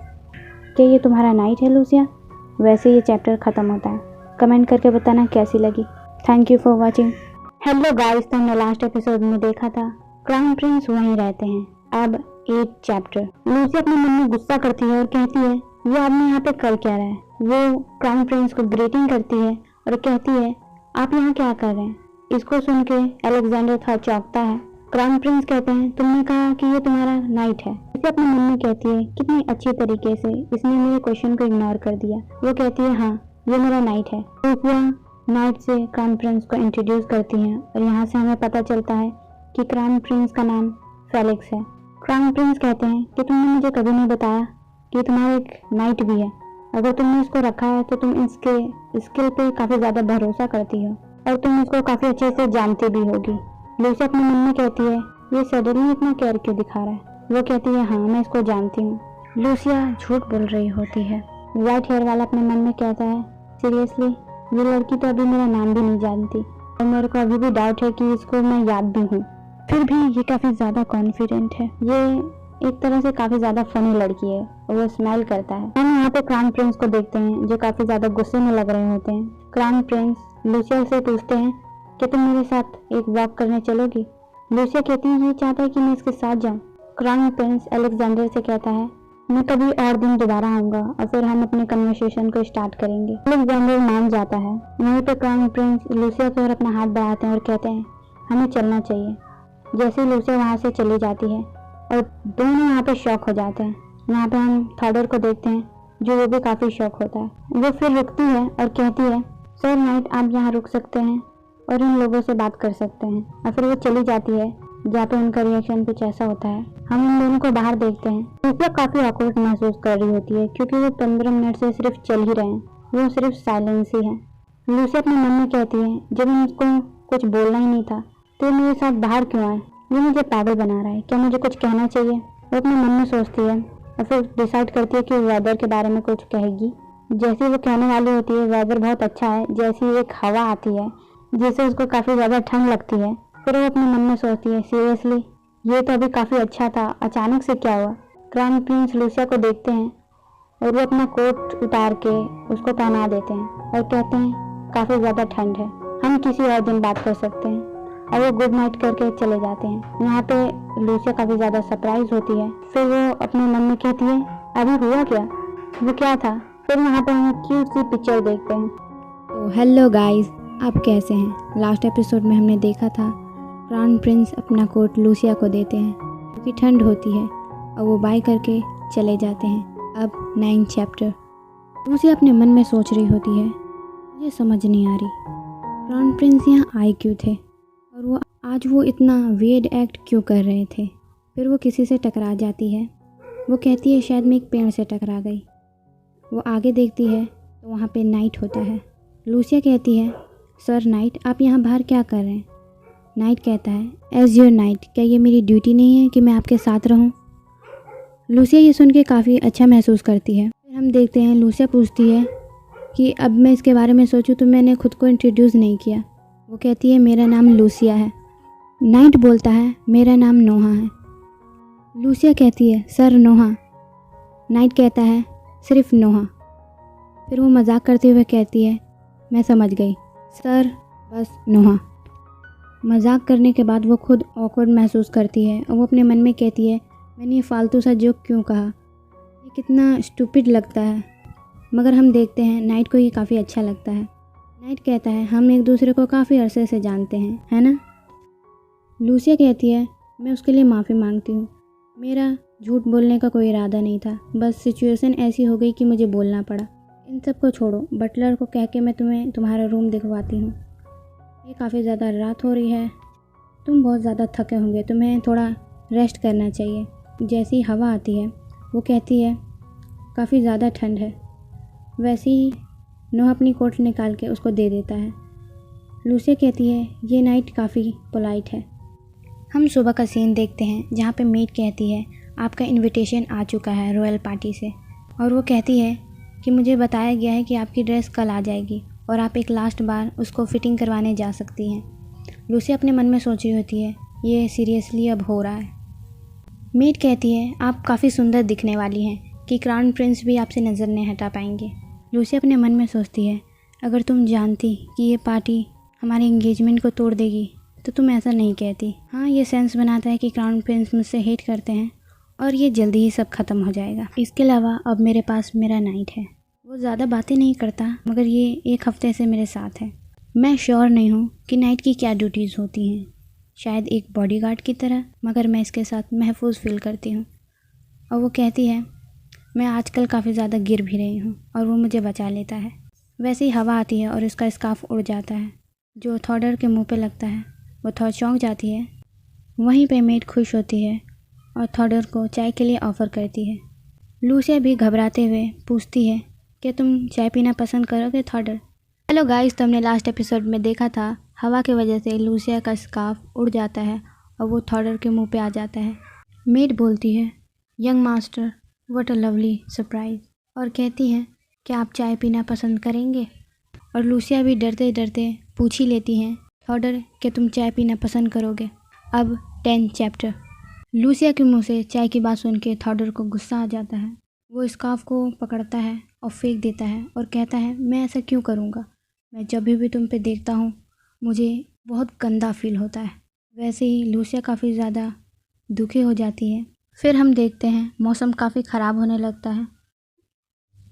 क्या ये तुम्हारा नाइट है लूसिया? वैसे ये चैप्टर ख़त्म होता है। कमेंट करके बताना कैसी लगी। Thank you for watching. Hello guys, तो हमने लास्ट एपिसोड में देखा था क्राउन प्रिंस वहीं रहते हैं। अब 8 चैप्टर। लूसी अपने मन में गुस्सा करती है और कहती है ये आदमी यहाँ पे कर क्या रहा है। वो क्राउन प्रिंस को ग्रीटिंग करती है और कहती है आप यहाँ क्या कर रहे हैं? इसको सुन के अलेक्जेंडर थोड़ा चौंकता है। क्राउन प्रिंस कहते हैं तुमने कहा कि ये तुम्हारा नाइट है। इसे अपने मन में कहती है कितनी अच्छी तरीके से इसने मेरे क्वेश्चन को इग्नोर कर दिया। वो कहती है हाँ ये मेरा नाइट है। तो नाइट से क्राउन प्रिंस को इंट्रोड्यूस करती हैं और यहाँ से हमें पता चलता है कि क्राउन प्रिंस का नाम फेलिक्स है। क्राउन प्रिंस कहते हैं कि तुमने मुझे कभी नहीं बताया कि तुम्हारा एक नाइट भी है। अगर तुमने इसको रखा है तो तुम इसके स्किल पे काफ़ी ज़्यादा भरोसा करती हो और तुम इसको काफ़ी अच्छे से जानती भी होगी। लूसी अपने मन में कहती है ये सडनली इतना केयर क्यों दिखा रहा है। वो कहती है हाँ मैं इसको जानती हूँ। लूसिया झूठ बोल रही होती है। वाइट हेयर वाला अपने मन में कहता है सीरियसली ये लड़की तो अभी मेरा नाम भी नहीं जानती और मेरे को अभी भी डाउट है कि इसको मैं याद भी हूँ। फिर भी ये काफ़ी ज़्यादा कॉन्फिडेंट है। ये एक तरह से काफ़ी ज़्यादा फनी लड़की है और वो स्माइल करता है। हम यहाँ पे क्राउन प्रिंस को देखते हैं जो काफ़ी ज़्यादा गुस्से में लग रहे होते हैं। क्राउन प्रिंस लूसिया से पूछते हैं कि तुम मेरे साथ एक वॉक करने चलोगी? लूसिया कहती है ये चाहता है कि मैं इसके साथ जाऊँ। क्राउन प्रिंस अलेक्जेंडर से कहता है मैं कभी और दिन दोबारा आऊँगा और फिर हम अपने कन्वर्सेशन को स्टार्ट करेंगे। अलेक्जेंडर मान जाता है। वहीं पे क्राउन प्रिंस लूसिया की ओर अपना हाथ बढ़ाते हैं और कहते हैं हमें चलना चाहिए। जैसे ही लूसिया वहाँ से चली जाती है और दोनों यहाँ पे शॉक हो जाते हैं। यहाँ पे हम थॉडर को देखते हैं जो वो भी काफ़ी शॉक होता है। वो फिर रुकती है और कहती है सर नाइट आप यहाँ रुक सकते हैं और इन लोगों से बात कर सकते हैं। और फिर वो चली जाती है जहाँ पे उनका रिएक्शन कुछ ऐसा होता है। हम उन दोनों को बाहर देखते हैं। लूसिया काफ़ी ऑकवर्ड महसूस कर रही होती है क्योंकि वो 15 मिनट से सिर्फ चल ही रहे हैं, वो सिर्फ साइलेंस ही है। लूसिया अपने मन में कहती है जब उनको कुछ बोलना ही नहीं था तो मेरे साथ बाहर क्यों आए? ये मुझे पागल बना रहा है, क्या मुझे कुछ कहना चाहिए? वो अपने मन में सोचती है और फिर डिसाइड करती है कि वेदर के बारे में कुछ कहेगी। जैसे वो कहने वाली होती है वेदर बहुत अच्छा है, जैसी एक हवा आती है जिससे उसको काफ़ी ज़्यादा ठंड लगती है। फिर वो अपने मन में सोचती है सीरियसली ये तो अभी काफ़ी अच्छा था, अचानक से क्या हुआ? क्राउन प्रिंस लूसिया को देखते हैं और वो अपना कोट उतार के उसको पहना देते हैं और कहते हैं काफ़ी ज़्यादा ठंड है। हम किसी और दिन बात कर सकते हैं। और वो गुड नाइट करके चले जाते हैं। यहाँ पे लूसिया काफ़ी ज़्यादा सरप्राइज होती है। फिर वो अपने मन में कहती है अभी हुआ क्या, वो क्या था। फिर यहाँ पे हम क्यूट सी पिक्चर देखते हैं। तो हेलो गाइस, आप कैसे हैं। लास्ट एपिसोड में हमने देखा था क्राउन प्रिंस अपना कोट लूसिया को देते हैं क्योंकि ठंड होती है और वो बाय करके चले जाते हैं। अब 9 चैप्टर। लूसिया अपने मन में सोच रही होती है मुझे समझ नहीं आ रही क्राउन प्रिंस यहाँ आए क्यों थे और वो आज वो इतना वियर्ड एक्ट क्यों कर रहे थे। फिर वो किसी से टकरा जाती है। वो कहती है शायद मैं एक पेड़ से टकरा गई। वो आगे देखती है तो वहाँ पे नाइट होता है। लूसिया कहती है सर नाइट, आप यहाँ बाहर क्या कर रहे हैं। नाइट कहता है एज योर नाइट, क्या ये मेरी ड्यूटी नहीं है कि मैं आपके साथ रहूँ। लूसिया ये सुन के काफ़ी अच्छा महसूस करती है। फिर हम देखते हैं लूसिया पूछती है कि अब मैं इसके बारे में सोचूं तो मैंने खुद को इंट्रोड्यूस नहीं किया। वो कहती है मेरा नाम लूसिया है। नाइट बोलता है मेरा नाम नोहा है। लूसिया कहती है सर नोहा। नाइट कहता है सिर्फ नोहा। फिर वो मजाक करते हुए कहती है मैं समझ गई सर, बस नोहा। मजाक करने के बाद वो खुद ऑकवर्ड महसूस करती है और वो अपने मन में कहती है मैंने ये फालतू सा जोक क्यों कहा, ये कितना स्टूपिड लगता है। मगर हम देखते हैं नाइट को ये काफ़ी अच्छा लगता है। नाइट कहता है हम एक दूसरे को काफ़ी अरसे से जानते हैं, है ना। लूसिया कहती है मैं उसके लिए माफ़ी मांगती हूँ, मेरा झूठ बोलने का कोई इरादा नहीं था, बस सिचुएशन ऐसी हो गई कि मुझे बोलना पड़ा। इन सब को छोड़ो, बटलर को कह के मैं तुम्हें तुम्हारा रूम दिखवाती हूँ। ये काफ़ी ज़्यादा रात हो रही है, तुम बहुत ज़्यादा थके होंगे, तुम्हें थोड़ा रेस्ट करना चाहिए। जैसी हवा आती है वो कहती है काफ़ी ज़्यादा ठंड है। वैसे ही नोहा अपनी कोट निकाल के उसको दे देता है। लूसिया कहती है ये नाइट काफ़ी पोलाइट है। हम सुबह का सीन देखते हैं जहाँ पे मेड कहती है आपका इनविटेशन आ चुका है रॉयल पार्टी से, और वो कहती है कि मुझे बताया गया है कि आपकी ड्रेस कल आ जाएगी और आप एक लास्ट बार उसको फिटिंग करवाने जा सकती हैं। लूसिया अपने मन में सोच रही होती है ये सीरियसली अब हो रहा है। मेड कहती है आप काफ़ी सुंदर दिखने वाली हैं कि क्राउन प्रिंस भी आपसे नज़र नहीं हटा पाएंगे। लूसिया अपने मन में सोचती है अगर तुम जानती कि ये पार्टी हमारे एंगेजमेंट को तोड़ देगी तो तुम ऐसा नहीं कहती। हाँ, ये सेंस बनाता है कि क्राउन प्रिंस मुझसे हेट करते हैं और ये जल्दी ही सब ख़त्म हो जाएगा। इसके अलावा अब मेरे पास मेरा नाइट है, वो ज़्यादा बातें नहीं करता मगर ये एक हफ्ते से मेरे साथ है। मैं श्योर नहीं हूँ कि नाइट की क्या ड्यूटीज़ होती हैं, शायद एक बॉडीगार्ड की तरह, मगर मैं इसके साथ महफूज फील करती हूँ। और वो कहती है मैं आजकल काफ़ी ज़्यादा गिर भी रही हूँ और वो मुझे बचा लेता है। वैसे ही हवा आती है और इसका स्कार्फ उड़ जाता है जो थॉडर के मुंह पे लगता है। वो थोड़ा चौंक जाती है। वहीं पे मेड खुश होती है और थॉडर को चाय के लिए ऑफ़र करती है। लूसिया भी घबराते हुए पूछती है कि तुम चाय पीना पसंद करोगे थॉडर। हेलो गाइस, तो हमने लास्ट एपिसोड में देखा था हवा की वजह से लूसिया का स्कार्फ उड़ जाता है और वो थॉडर के मुंह पे आ जाता है। मेड बोलती है young master what a lovely surprise, और कहती है क्या आप चाय पीना पसंद करेंगे। और लूसिया भी डरते डरते पूछ ही लेती हैं थॉडर कि तुम चाय पीना पसंद करोगे। अब 10 चैप्टर। लूसिया के मुंह से चाय की बात सुन के थॉडर को गुस्सा आ जाता है। वो स्कार्फ को पकड़ता है और फेंक देता है और कहता है मैं ऐसा क्यों करूँगा, मैं जब भी तुम पे देखता हूँ मुझे बहुत गंदा फील होता है। वैसे ही लूसिया काफ़ी ज़्यादा दुखी हो जाती है। फिर हम देखते हैं मौसम काफ़ी ख़राब होने लगता है।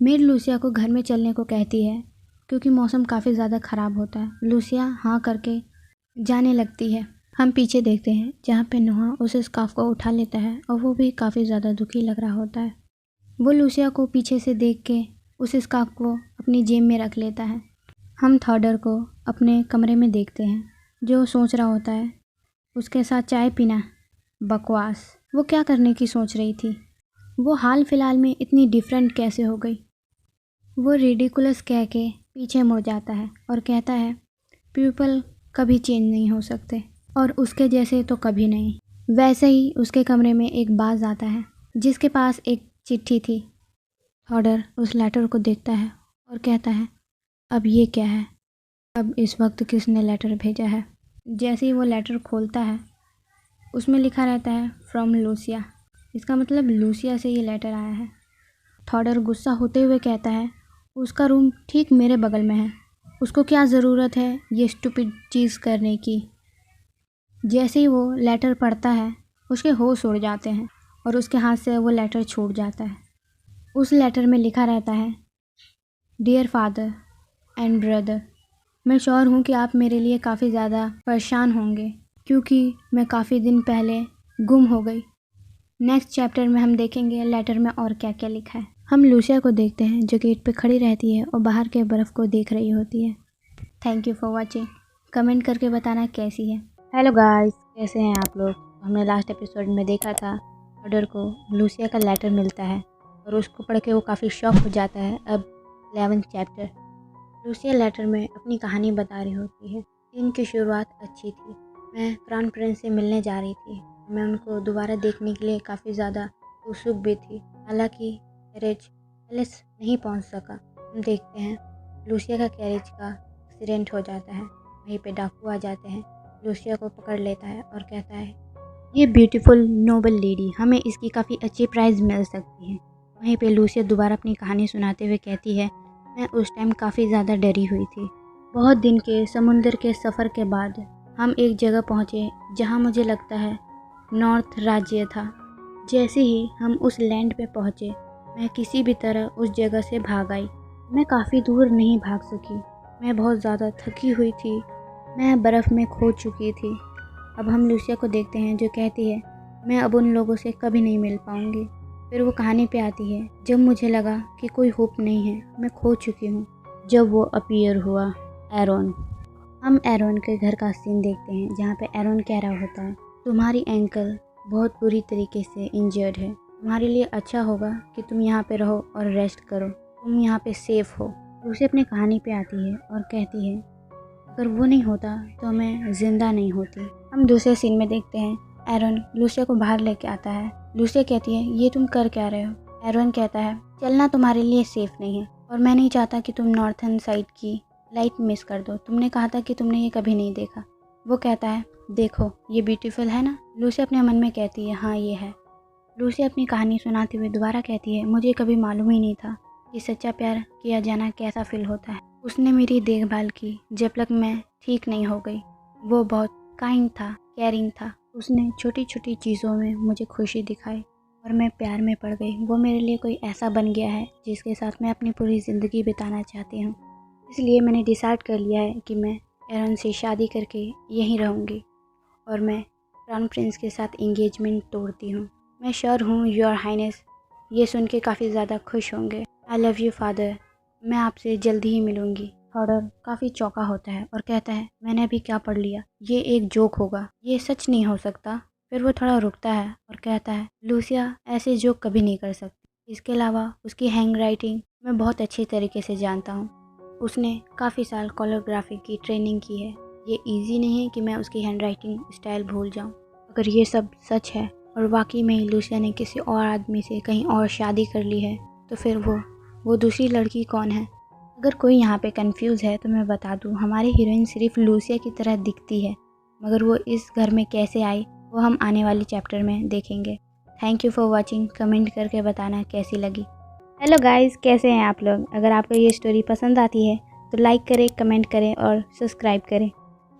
मेड लूसिया को घर में चलने को कहती है क्योंकि मौसम काफ़ी ज़्यादा ख़राब होता है। लूसिया हाँ करके जाने लगती है। हम पीछे देखते हैं जहाँ पे नोहा उस स्कार्फ को उठा लेता है और वो भी काफ़ी ज़्यादा दुखी लग रहा होता है। वो लूसिया को पीछे से देख के उस स्कार्फ को अपनी जेब में रख लेता है। हम थॉडर को अपने कमरे में देखते हैं जो सोच रहा होता है उसके साथ चाय पीना बकवास। वो क्या करने की सोच रही थी, वो हाल फिलहाल में इतनी डिफरेंट कैसे हो गई। वो रिडिकुलस कह के पीछे मुड़ जाता है और कहता है पीपल कभी चेंज नहीं हो सकते और उसके जैसे तो कभी नहीं। वैसे ही उसके कमरे में एक बाज आता है जिसके पास एक चिट्ठी थी। थॉडर उस लेटर को देखता है और कहता है अब ये क्या है, अब इस वक्त किसने लेटर भेजा है। जैसे ही वो लेटर खोलता है उसमें लिखा रहता है फ्रॉम लूसिया। इसका मतलब लूसिया से ये लेटर आया है। थॉडर गुस्सा होते हुए कहता है उसका रूम ठीक मेरे बगल में है, उसको क्या ज़रूरत है ये स्टूपिड चीज़ करने की। जैसे ही वो लेटर पढ़ता है उसके होश उड़ जाते हैं और उसके हाथ से वो लेटर छूट जाता है। उस लेटर में लिखा रहता है, डियर फादर एंड ब्रदर, मैं श्योर हूँ कि आप मेरे लिए काफ़ी ज़्यादा परेशान होंगे क्योंकि मैं काफ़ी दिन पहले गुम हो गई। नेक्स्ट चैप्टर में हम देखेंगे लेटर में और क्या क्या लिखा है। हम लूसिया को देखते हैं जो गेट पे खड़ी रहती है और बाहर के बर्फ़ को देख रही होती है। Thank you for watching. Comment करके बताना कैसी है। हेलो गाइस, कैसे हैं आप लोग। हमने लास्ट एपिसोड में देखा था ऑर्डर को लूसिया का लेटर मिलता है और उसको पढ़ के वो काफ़ी शॉक हो जाता है। अब 11th चैप्टर। लूसिया लेटर में अपनी कहानी बता रही होती है। दिन की शुरुआत अच्छी थी। मैं क्राउन प्रिंस से मिलने जा रही थी। मैं उनको दोबारा देखने के लिए काफ़ी ज़्यादा उत्सुक भी थी। हालांकि कैरेज पैलेस नहीं पहुंच सका। हम देखते हैं लूसिया का कैरेज का एक्सीडेंट हो जाता है। वहीं पे डाकू आ जाते हैं, लूसिया को पकड़ लेता है और कहता है, ये ब्यूटीफुल नोबल लेडी, हमें इसकी काफ़ी अच्छी प्राइज़ मिल सकती है। वहीं पे लूसिया दोबारा अपनी कहानी सुनाते हुए कहती है, मैं उस टाइम काफ़ी ज़्यादा डरी हुई थी। बहुत दिन के समुंदर के सफ़र के बाद हम एक जगह पहुँचे जहाँ मुझे लगता है नॉर्थ राज्य था। जैसे ही हम उस लैंड पे पहुँचे मैं किसी भी तरह उस जगह से भाग आई। मैं काफ़ी दूर नहीं भाग सकी। मैं बहुत ज़्यादा थकी हुई थी। मैं बर्फ़ में खो चुकी थी। अब हम लूसिया को देखते हैं जो कहती है, मैं अब उन लोगों से कभी नहीं मिल पाऊँगी। फिर वो कहानी पे आती है, जब मुझे लगा कि कोई होप नहीं है, मैं खो चुकी हूँ। जब वो अपीयर हुआ एरोन। हम एरोन के घर का सीन देखते हैं जहाँ पे एरोन कह रहा होता है, तुम्हारी एंकल बहुत बुरी तरीके से इंजर्ड है। तुम्हारे लिए अच्छा होगा कि तुम यहाँ पे रहो और रेस्ट करो। तुम यहाँ पे सेफ हो। लूसिया अपनी कहानी पे आती है और कहती है, अगर वो नहीं होता तो मैं ज़िंदा नहीं होती। हम दूसरे सीन में देखते हैं एरोन लूसिया को बाहर लेके आता है। लूसिया कहती है, ये तुम कर क्या रहे हो। एरोन कहता है, चलना तुम्हारे लिए सेफ नहीं है और मैं नहीं चाहता कि तुम नॉर्थर्न साइड की लाइट मिस कर दो। तुमने कहा था कि तुमने ये कभी नहीं देखा। वो कहता है, देखो ये ब्यूटीफुल है ना। लूसिया अपने मन में कहती है, हाँ ये है। लूसिया अपनी कहानी सुनाते हुए दोबारा कहती है, मुझे कभी मालूम ही नहीं था कि सच्चा प्यार किया जाना कैसा फील होता है। उसने मेरी देखभाल की जब तक मैं ठीक नहीं हो गई। वो बहुत काइंड था, केयरिंग था। उसने छोटी छोटी चीज़ों में मुझे खुशी दिखाई और मैं प्यार में पड़ गई। वो मेरे लिए कोई ऐसा बन गया है जिसके साथ मैं अपनी पूरी ज़िंदगी बिताना चाहती हूँ। इसलिए मैंने डिसाइड कर लिया है कि मैं एरन से शादी करके यहीं रहूँगी और मैं क्राउन प्रिंस के साथ इंगेजमेंट तोड़ती हूँ। मैं श्योर हूँ योर हाइनेस ये सुन के काफ़ी ज़्यादा खुश होंगे। I love you father. मैं आपसे जल्दी ही मिलूँगी। थॉडर काफ़ी चौंका होता है और कहता है, मैंने अभी क्या पढ़ लिया, ये एक जोक होगा, ये सच नहीं हो सकता। फिर वो थोड़ा रुकता है और कहता है, लूसिया ऐसे जोक कभी नहीं कर सकती। इसके अलावा उसकी हैंड राइटिंग मैं बहुत अच्छी तरीके से जानता हूँ। उसने काफ़ी साल कोरियोग्राफी की ट्रेनिंग की है। ये इजी नहीं है कि मैं उसकी हैंड राइटिंग स्टाइल भूल जाऊँ। अगर ये सब सच है और वाकई में ही लूसिया ने किसी और आदमी से कहीं और शादी कर ली है तो फिर वो दूसरी लड़की कौन है। अगर कोई यहाँ पे कंफ्यूज है तो मैं बता दूँ, हमारी हीरोइन सिर्फ लूसिया की तरह दिखती है, मगर वो इस घर में कैसे आई वो हम आने वाली चैप्टर में देखेंगे। Thank you for watching. Comment करके बताना कैसी लगी। हेलो गाइस, कैसे हैं आप लोग। अगर आपको ये स्टोरी पसंद आती है तो लाइक करें, कमेंट करें और सब्सक्राइब करें।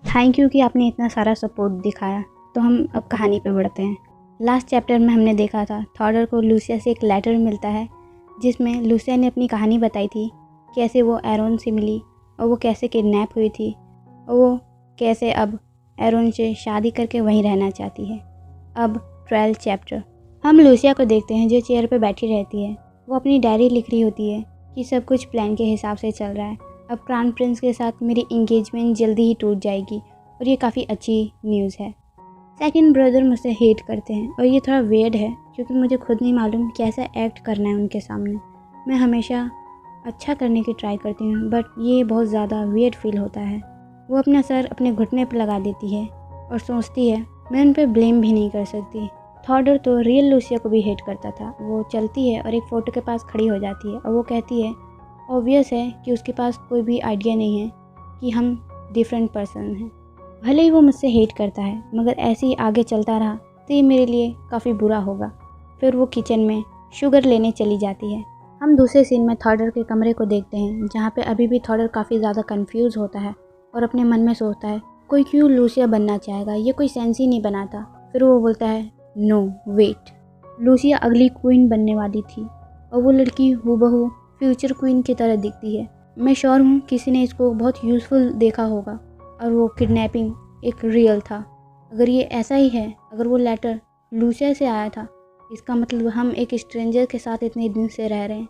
थैंक यू कि आपने इतना सारा सपोर्ट दिखाया। तो हम अब कहानी पे बढ़ते हैं। लास्ट चैप्टर में हमने देखा था थॉडर को लूसिया से एक लेटर मिलता है जिसमें लूसिया ने अपनी कहानी बताई थी, कैसे वो एरोन से मिली और वो कैसे किडनैप हुई थी और वो कैसे अब एरोन से शादी करके वहीं रहना चाहती है। अब 12 चैप्टर। हम लूसिया को देखते हैं जो चेयर पे बैठी रहती है। वो अपनी डायरी लिख रही होती है कि सब कुछ प्लान के हिसाब से चल रहा है। अब क्राउन प्रिंस के साथ मेरी इंगेजमेंट जल्दी ही टूट जाएगी और ये काफ़ी अच्छी न्यूज़ है। सेकंड ब्रदर मुझसे हेट करते हैं और ये थोड़ा वेयर्ड है क्योंकि मुझे खुद नहीं मालूम कैसा एक्ट करना है उनके सामने। मैं हमेशा अच्छा करने की ट्राई करती हूँ बट ये बहुत ज़्यादा वेयर्ड फील होता है। वो अपना सर अपने घुटने पर लगा देती है और सोचती है मैं उन पर ब्लेम भी नहीं कर सकती। थॉडर तो रियल लूसिया को भी हेट करता था। वो चलती है और एक फ़ोटो के पास खड़ी हो जाती है और वो कहती है, ऑब्वियस है कि उसके पास कोई भी आइडिया नहीं है कि हम डिफरेंट पर्सन हैं। भले ही वो मुझसे हेट करता है मगर ऐसे ही आगे चलता रहा तो ये मेरे लिए काफ़ी बुरा होगा। फिर वो किचन में शुगर लेने चली जाती है। हम दूसरे सीन में थॉडर के कमरे को देखते हैं, जहाँ पे अभी भी थॉडर काफ़ी ज़्यादा कंफ्यूज होता है और अपने मन में सोचता है कोई क्यों लूसिया बनना चाहेगा, ये कोई सेंस ही नहीं बनाता। फिर वो बोलता है नो वेट, लूसिया अगली क्वीन बनने वाली थी और वो लड़की हूबहू फ्यूचर क्वीन की तरह दिखती है। मैं श्योर हूँ किसी ने इसको बहुत यूज़फुल देखा होगा और वो किडनैपिंग एक रियल था। अगर ये ऐसा ही है, अगर वो लेटर लूसिया से आया था, इसका मतलब हम एक स्ट्रेंजर के साथ इतने दिन से रह रहे हैं।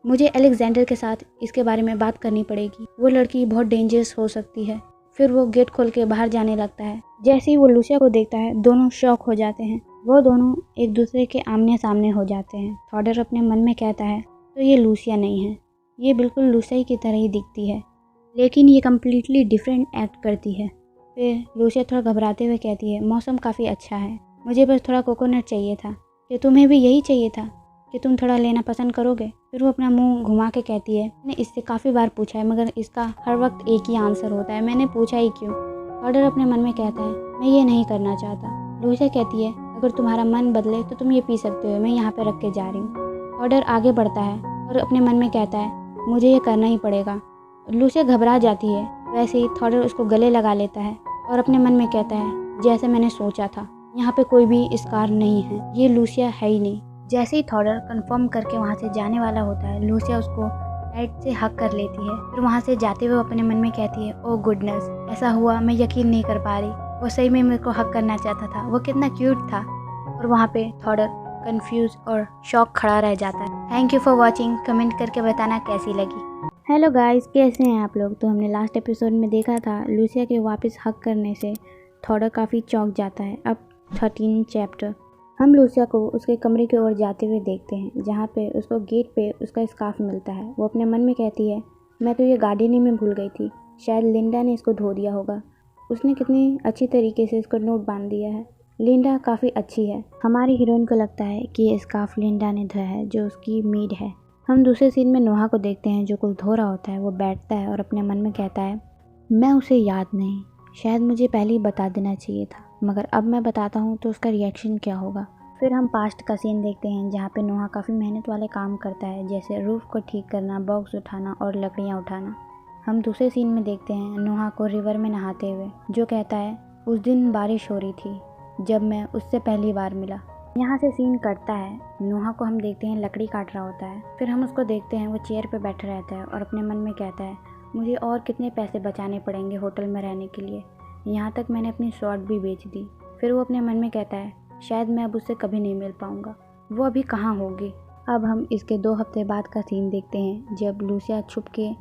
मुझे अलेक्जेंडर के साथ इसके बारे में बात करनी पड़ेगी। वो लड़की बहुत डेंजरस हो सकती है। फिर वो गेट खोल के बाहर जाने लगता है। जैसे ही वो लूसिया को देखता है, दोनों शॉक हो जाते हैं। वो दोनों एक दूसरे के आमने सामने हो जाते हैं। थॉडर अपने मन में कहता है तो ये लूसिया नहीं है, ये बिल्कुल लूसिया की तरह ही दिखती है, लेकिन ये कम्प्लीटली डिफरेंट एक्ट करती है। फिर लूसिया थोड़ा घबराते हुए कहती है मौसम काफ़ी अच्छा है, मुझे बस थोड़ा कोकोनट चाहिए था, कि तुम्हें भी यही चाहिए था, कि तुम थोड़ा लेना पसंद करोगे। फिर वो अपना मुंह घुमा के कहती है मैंने इससे काफ़ी बार पूछा है, मगर इसका हर वक्त एक ही आंसर होता है, मैंने पूछा ही क्यों। थॉडर अपने मन में कहता है मैं ये नहीं करना चाहता। लूसिया कहती है अगर तुम्हारा मन बदले तो तुम ये पी सकते हो, मैं यहाँ पे रख के जा रही हूँ। थॉडर आगे बढ़ता है और अपने मन में कहता है मुझे ये करना ही पड़ेगा। लूसिया घबरा जाती है। वैसे ही थॉडर उसको गले लगा लेता है और अपने मन में कहता है जैसे मैंने सोचा था, यहाँ पे कोई भी स्कार नहीं है, ये लूसिया है ही नहीं। जैसे ही थॉडर कंफर्म करके वहाँ से जाने वाला होता है, लूसिया उसको साइड से हक कर लेती है। फिर वहाँ से जाते हुए अपने मन में कहती है ओह गुडनेस, ऐसा हुआ, मैं यकीन नहीं कर पा रही, वो सही में मेरे को हक करना चाहता था, वो कितना क्यूट था। और वहाँ पे थॉडर कंफ्यूज और शॉक खड़ा रह जाता है। Thank you for watching, comment करके बताना कैसी लगी। हेलो गाइस, कैसे हैं आप लोग। तो हमने लास्ट एपिसोड में देखा था लूसिया के वापस हक करने से थॉडर काफ़ी चौंक जाता है। अब 13 चैप्टर हम लूसिया को उसके कमरे की ओर जाते हुए देखते हैं, जहाँ पे उसको गेट पे उसका स्कार्फ मिलता है। वो अपने मन में कहती है मैं तो ये गार्डन ही में भूल गई थी, शायद लिंडा ने इसको धो दिया होगा, उसने कितनी अच्छी तरीके से इसको नोट बांध दिया है। लिंडा काफ़ी अच्छी है। हमारी हीरोइन को लगता है कि ये स्कार्फ लिंडा ने धोया है, जो उसकी मेड है। हम दूसरे सीन में नोहा को देखते हैं, जो कुछ धो रहा होता है। वो बैठता है और अपने मन में कहता है मैं उसे याद नहीं, शायद मुझे पहले ही बता देना चाहिए था, मगर अब मैं बताता हूँ तो उसका रिएक्शन क्या होगा। फिर हम पास्ट का सीन देखते हैं, जहाँ पे नोहा काफ़ी मेहनत वाले काम करता है, जैसे रूफ को ठीक करना, बॉक्स उठाना और लकड़ियाँ उठाना। हम दूसरे सीन में देखते हैं नोहा को रिवर में नहाते हुए, जो कहता है उस दिन बारिश हो रही थी जब मैं उससे पहली बार मिला। यहाँ से सीन कटता है। नोहा को हम देखते हैं लकड़ी काट रहा होता है। फिर हम उसको देखते हैं वो चेयर पे बैठा रहता है और अपने मन में कहता है मुझे और कितने पैसे बचाने पड़ेंगे होटल में रहने के लिए, यहाँ तक मैंने अपनी शॉर्ट भी बेच दी। फिर वो अपने मन में कहता है शायद मैं अब उससे कभी नहीं मिल पाऊँगा, वो अभी कहाँ होगी। अब हम इसके 2 हफ्ते बाद का सीन देखते हैं, जब लूसिया छुप के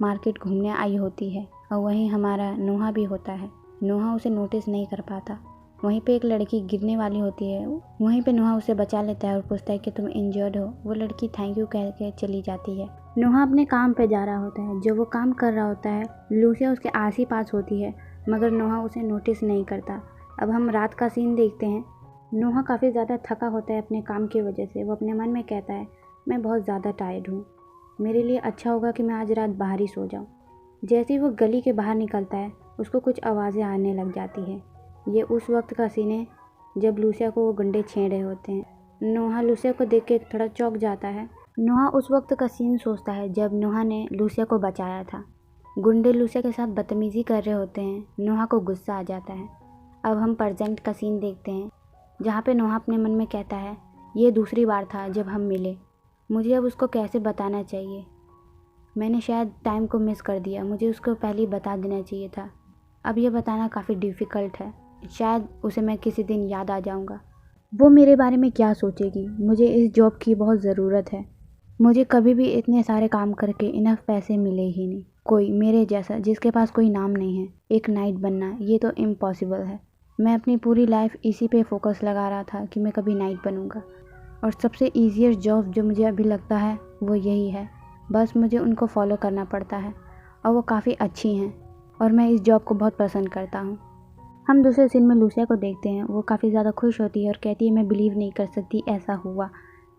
मार्केट घूमने आई होती है और वहीं हमारा नोहा भी होता है। नोहा उसे नोटिस नहीं कर पाता। वहीं पे एक लड़की गिरने वाली होती है, वहीं पे नोहा उसे बचा लेता है और पूछता है कि तुम इंजर्ड हो। वो लड़की थैंक यू कह के चली जाती है। नोहा अपने काम पे जा रहा होता है। जो वो काम कर रहा होता है लूसिया उसके आस ही पास होती है, मगर नोहा उसे नोटिस नहीं करता। अब हम रात का सीन देखते हैं। नोहा काफ़ी ज़्यादा थका होता है अपने काम की वजह से। वो अपने मन में कहता है मैं बहुत ज़्यादा टायर्ड हूँ, मेरे लिए अच्छा होगा कि मैं आज रात बाहर ही सो जाऊँ। जैसे ही वो गली के बाहर निकलता है, उसको कुछ आवाज़ें आने लग जाती है। ये उस वक्त का सीन है जब लूसिया को वो गुंडे छेड़ रहे होते हैं। नोहा लूसिया को देख के थोड़ा चौंक जाता है। नोहा उस वक्त का सीन सोचता है जब नोहा ने लूसिया को बचाया था। गुंडे लूसिया के साथ बदतमीज़ी कर रहे होते हैं। नोहा को गुस्सा आ जाता है। अब हम प्रेजेंट का सीन देखते हैं, जहाँ पे नोहा अपने मन में कहता है ये दूसरी बार था जब हम मिले, मुझे अब उसको कैसे बताना चाहिए, मैंने शायद टाइम को मिस कर दिया, मुझे उसको पहले ही बता देना चाहिए था। अब ये बताना काफ़ी डिफ़िकल्ट है, शायद उसे मैं किसी दिन याद आ जाऊंगा। वो मेरे बारे में क्या सोचेगी, मुझे इस जॉब की बहुत ज़रूरत है, मुझे कभी भी इतने सारे काम करके इनफ पैसे मिले ही नहीं। कोई मेरे जैसा जिसके पास कोई नाम नहीं है, एक नाइट बनना, ये तो इम्पॉसिबल है। मैं अपनी पूरी लाइफ इसी पे फोकस लगा रहा था कि मैं कभी नाइट बनूंगा, और सबसे ईजियर जॉब जो मुझे अभी लगता है वो यही है। बस मुझे उनको फॉलो करना पड़ता है और वो काफ़ी अच्छी हैं और मैं इस जॉब को बहुत पसंद करता हूँ। हम दूसरे सीन में लूसिया को देखते हैं। वो काफ़ी ज़्यादा खुश होती है और कहती है मैं बिलीव नहीं कर सकती ऐसा हुआ,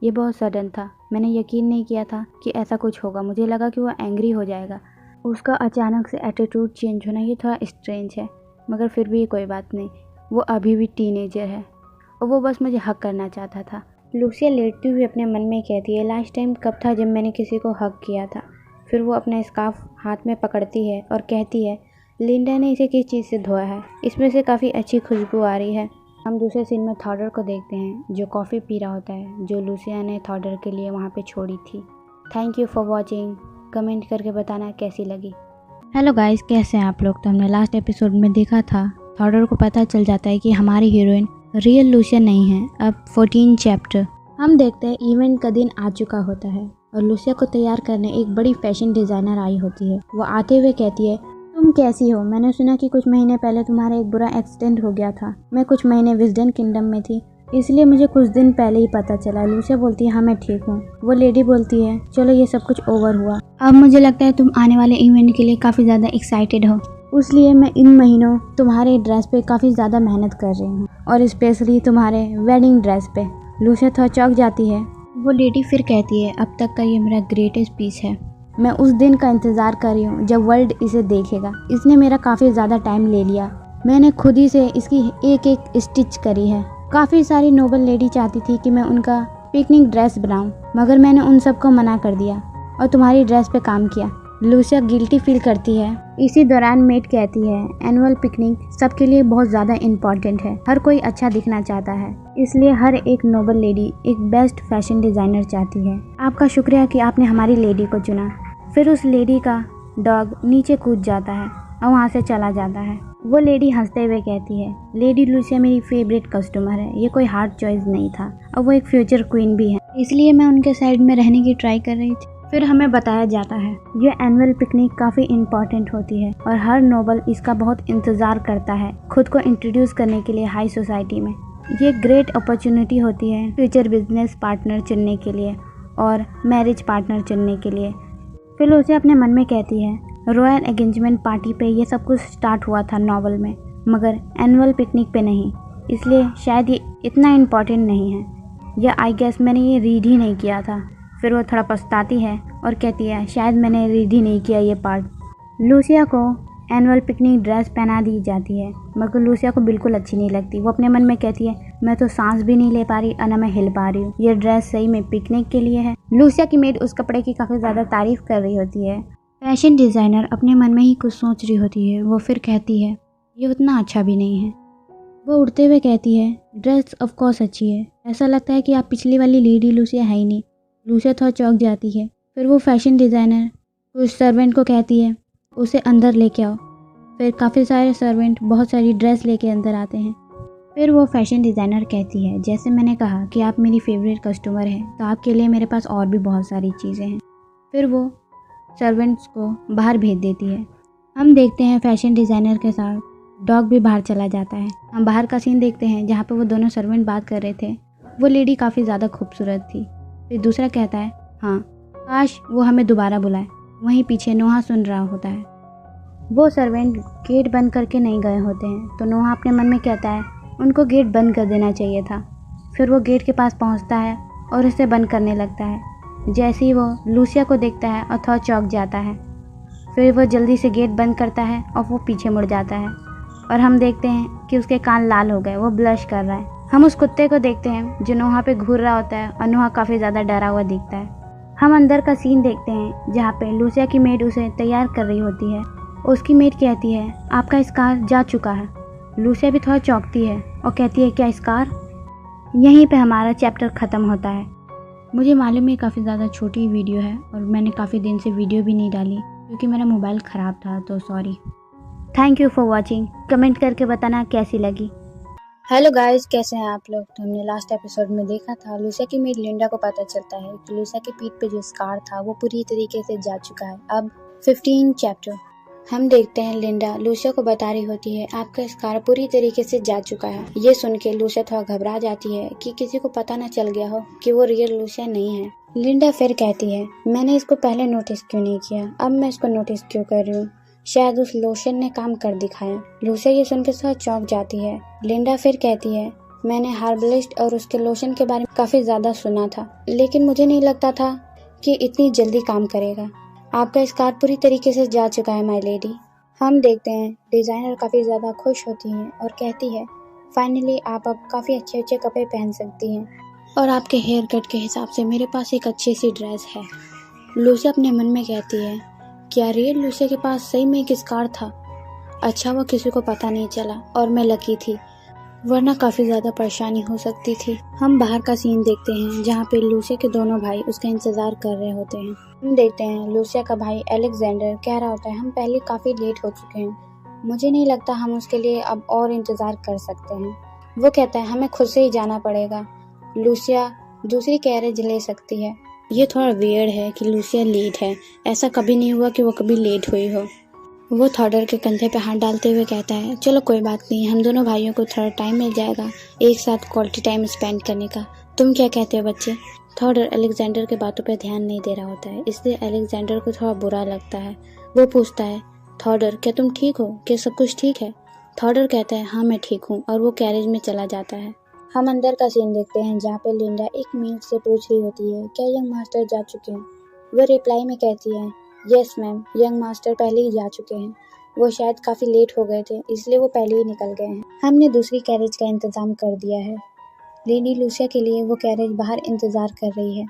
ये बहुत सडन था, मैंने यकीन नहीं किया था कि ऐसा कुछ होगा, मुझे लगा कि वो एंग्री हो जाएगा। उसका अचानक से एटीट्यूड चेंज होना ये थोड़ा स्ट्रेंज है, मगर फिर भी कोई बात नहीं, वो अभी भी टीनेजर है और वो बस मुझे हक करना चाहता था। लूसिया लेटती हुई अपने मन में कहती है, लास्ट टाइम कब था जब मैंने किसी को हग किया था। फिर वो अपना स्कार्फ हाथ में पकड़ती है और कहती है, लिंडा ने इसे किस चीज़ से धोया है, इसमें से काफ़ी अच्छी खुशबू आ रही है। हम दूसरे सीन में थॉडर को देखते हैं जो कॉफ़ी पी रहा होता है, जो लूसिया ने थॉडर के लिए वहाँ पे छोड़ी थी। Thank you for watching. Comment करके बताना कैसी लगी। हेलो गाइस, कैसे हैं आप लोग। तो हमने लास्ट एपिसोड में देखा था थॉडर को पता चल जाता है कि हमारी हीरोइन रियल लूसिया नहीं है। अब 14 चैप्टर हम देखते हैं इवेंट का दिन आ चुका होता है और लूसिया को तैयार करने एक बड़ी फैशन डिज़ाइनर आई होती है। वो आते हुए कहती है, तुम कैसी हो? मैंने सुना कि कुछ महीने पहले तुम्हारा एक बुरा एक्सीडेंट हो गया था। मैं कुछ महीने विजडन किंगडम में थी, इसलिए मुझे कुछ दिन पहले ही पता चला। लूसिया बोलती है, हाँ मैं ठीक हूँ। वो लेडी बोलती है, चलो ये सब कुछ ओवर हुआ, अब मुझे लगता है तुम आने वाले इवेंट के लिए काफ़ी ज़्यादा एक्साइटेड हो, इसलिए मैं इन महीनों तुम्हारे ड्रेस पे काफ़ी ज़्यादा मेहनत कर रही हूँ और स्पेशली तुम्हारे वेडिंग ड्रेस पे। लूसिया थोड़ा चौंक जाती है। वो लेडी फिर कहती है, अब तक का ये मेरा ग्रेटेस्ट पीस है। मैं उस दिन का इंतज़ार कर रही हूँ जब वर्ल्ड इसे देखेगा। इसने मेरा काफ़ी ज़्यादा टाइम ले लिया, मैंने खुद ही से इसकी एक एक स्टिच करी है। काफ़ी सारी नोबल लेडी चाहती थी कि मैं उनका पिकनिक ड्रेस बनाऊं, मगर मैंने उन सबको मना कर दिया और तुम्हारी ड्रेस पे काम किया। लूसिया गिल्टी फील करती है। इसी दौरान मेट कहती है, एनुअल पिकनिक सबके लिए बहुत ज़्यादा इम्पॉर्टेंट है, हर कोई अच्छा दिखना चाहता है, इसलिए हर एक नोबल लेडी एक बेस्ट फैशन डिज़ाइनर चाहती है। आपका शुक्रिया कि आपने हमारी लेडी को चुना। फिर उस लेडी का डॉग नीचे कूद जाता है और वहाँ से चला जाता है। वो लेडी हंसते हुए कहती है, लेडी लूसिया मेरी फेवरेट कस्टमर है, ये कोई हार्ड चॉइस नहीं था और वो एक फ्यूचर क्वीन भी है, इसलिए मैं उनके साइड में रहने की ट्राई कर रही थी। फिर हमें बताया जाता है ये एनुअल पिकनिक काफ़ी इम्पॉर्टेंट होती है और हर नोबल इसका बहुत इंतज़ार करता है खुद को इंट्रोड्यूस करने के लिए हाई सोसाइटी में। ये ग्रेट अपॉर्चुनिटी होती है फ्यूचर बिजनेस पार्टनर चुनने के लिए और मैरिज पार्टनर चुनने के लिए। फिर उसे अपने मन में कहती है, रॉयल एंगेजमेंट पार्टी पे ये सब कुछ स्टार्ट हुआ था नॉवल में, मगर एनुअल पिकनिक पे नहीं, इसलिए शायद ये इतना इम्पॉर्टेंट नहीं है, या आई गेस मैंने ये रीड ही नहीं किया था। फिर वो थोड़ा पछताती है और कहती है, शायद मैंने रीड ही नहीं किया ये पार्ट। लूसिया को एनुअल पिकनिक ड्रेस पहना दी जाती है, मगर लूसिया को बिल्कुल अच्छी नहीं लगती। वो अपने मन में कहती है, मैं तो सांस भी नहीं ले पा रही और ना मैं हिल पा रही हूँ, ये ड्रेस सही में पिकनिक के लिए है। लूसिया की मेड उस कपड़े की काफ़ी ज़्यादा तारीफ कर रही होती है। फैशन डिज़ाइनर अपने मन में ही कुछ सोच रही होती है। वो फिर कहती है, ये उतना अच्छा भी नहीं है। वो उड़ते हुए कहती है, ड्रेस ऑफ कोर्स अच्छी है, ऐसा लगता है कि आप पिछली वाली लेडी लूसिया है ही नहीं। लूसिया थोड़ा चौंक जाती है। फिर वो फैशन डिज़ाइनर उस सर्वेंट को कहती है, उसे अंदर लेके आओ। फिर काफ़ी सारे सर्वेंट बहुत सारी ड्रेस लेके अंदर आते हैं। फिर वो फैशन डिज़ाइनर कहती है, जैसे मैंने कहा कि आप मेरी फेवरेट कस्टमर हैं, तो आपके लिए मेरे पास और भी बहुत सारी चीज़ें हैं। फिर वो सर्वेंट्स को बाहर भेज देती है। हम देखते हैं फैशन डिज़ाइनर के साथ डॉग भी बाहर चला जाता है। हम बाहर का सीन देखते हैं जहाँ पे वो दोनों सर्वेंट बात कर रहे थे। वो लेडी काफ़ी ज़्यादा खूबसूरत थी। फिर दूसरा कहता है, हाँ काश वो हमें दोबारा बुलाए। वहीं पीछे नोहा सुन रहा होता है। वो सर्वेंट गेट बंद करके नहीं गए होते हैं, तो नोहा अपने मन में कहता है, उनको गेट बंद कर देना चाहिए था। फिर वो गेट के पास पहुँचता है और उसे बंद करने लगता है। जैसे ही वो लूसिया को देखता है और थोड़ा चौंक जाता है। फिर वो जल्दी से गेट बंद करता है और वो पीछे मुड़ जाता है और हम देखते हैं कि उसके कान लाल हो गए, वो ब्लश कर रहा है। हम उस कुत्ते को देखते हैं जो नोहा पे घूर रहा होता है और नोहा काफ़ी ज़्यादा डरा हुआ दिखता है। हम अंदर का सीन देखते हैं जहाँ पे लूसिया की मेड उसे तैयार कर रही होती है। उसकी मेड कहती है, आपका स्कार जा चुका है। लूसिया भी थोड़ा चौंकती है और कहती है, क्या स्कार? यहीं पे हमारा चैप्टर ख़त्म होता है। मुझे मालूम है काफ़ी ज़्यादा छोटी वीडियो है और मैंने काफ़ी दिन से वीडियो भी नहीं डाली क्योंकि मेरा मोबाइल ख़राब था, तो sorry. Thank you for watching. Comment करके बताना कैसी लगी। हेलो गाइस, कैसे हैं आप लोग। तो हमने लास्ट एपिसोड में देखा था लूसिया की मेड लिंडा को पता चलता है कि लूसिया के पीठ पे जो स्कार था वो पूरी तरीके से जा चुका है। अब 15 चैप्टर हम देखते हैं लिंडा लूसिया को बता रही होती है, आपका स्कार पूरी तरीके से जा चुका है। ये सुन के लूसिया थोड़ा घबरा जाती है कि किसी को पता ना चल गया हो कि वो रियल लूसिया नहीं है। लिंडा फिर कहती है, मैंने इसको पहले नोटिस क्यों नहीं किया, अब मैं इसको नोटिस क्यों कर रही हूँ, शायद उस लोशन ने काम कर दिखाया। लूसिया ये सुनकर थोड़ा चौंक जाती है। लिंडा फिर कहती है, मैंने हार्बलिस्ट और उसके लोशन के बारे में काफ़ी ज़्यादा सुना था, लेकिन मुझे नहीं लगता था कि इतनी जल्दी काम करेगा। आपका स्कार पूरी तरीके से जा चुका है माय लेडी। हम देखते हैं डिज़ाइनर काफ़ी ज़्यादा खुश होती है और कहती है, फाइनली आप अब काफ़ी अच्छे अच्छे कपड़े पहन सकती हैं। और आपके हेयर कट के हिसाब से मेरे पास एक अच्छी सी ड्रेस है। लूसिया अपने मन में कहती है, क्या रियल लूसिया के पास सही में एक स्कार था? अच्छा वो किसी को पता नहीं चला और मैं लकी थी, वरना काफ़ी ज़्यादा परेशानी हो सकती थी। हम बाहर का सीन देखते हैं जहाँ पे लूसिया के दोनों भाई उसका इंतज़ार कर रहे होते हैं। हम देखते हैं लूसिया का भाई एलेक्जेंडर कह रहा होता है, हम पहले काफ़ी लेट हो चुके हैं, मुझे नहीं लगता हम उसके लिए अब और इंतज़ार कर सकते हैं। वो कहता है हमें खुद से ही जाना पड़ेगा, लूसिया दूसरी कैरेज ले सकती है। ये थोड़ा वियर्ड है कि लूसिया लेट है, ऐसा कभी नहीं हुआ कि वो कभी लेट हुई हो। वो थॉडर के कंधे पे हाथ डालते हुए कहता है, चलो कोई बात नहीं, हम दोनों भाइयों को थोड़ा टाइम मिल जाएगा एक साथ क्वालिटी टाइम स्पेंड करने का। तुम क्या कहते हो बच्चे? थॉडर अलेक्जेंडर के बातों पे ध्यान नहीं दे रहा होता है, इसलिए अलेक्जेंडर को थोड़ा बुरा लगता है। वो पूछता है, थॉडर क्या तुम ठीक हो? क्या सब कुछ ठीक है? थॉडर कहता है, हाँ मैं ठीक हूँ, और वो कैरेज में चला जाता है। हम अंदर का सीन देखते हैं जहाँ पे लिंडा एक मेड से पूछ रही होती है, क्या यंग मास्टर जा चुके हैं? वो रिप्लाई में कहती है, यस मैम, यंग मास्टर पहले ही जा चुके हैं, वो शायद काफ़ी लेट हो गए थे इसलिए वो पहले ही निकल गए हैं। हमने दूसरी कैरेज का इंतज़ाम कर दिया है। लेडी लूसिया के लिए वो कैरेज बाहर इंतज़ार कर रही है।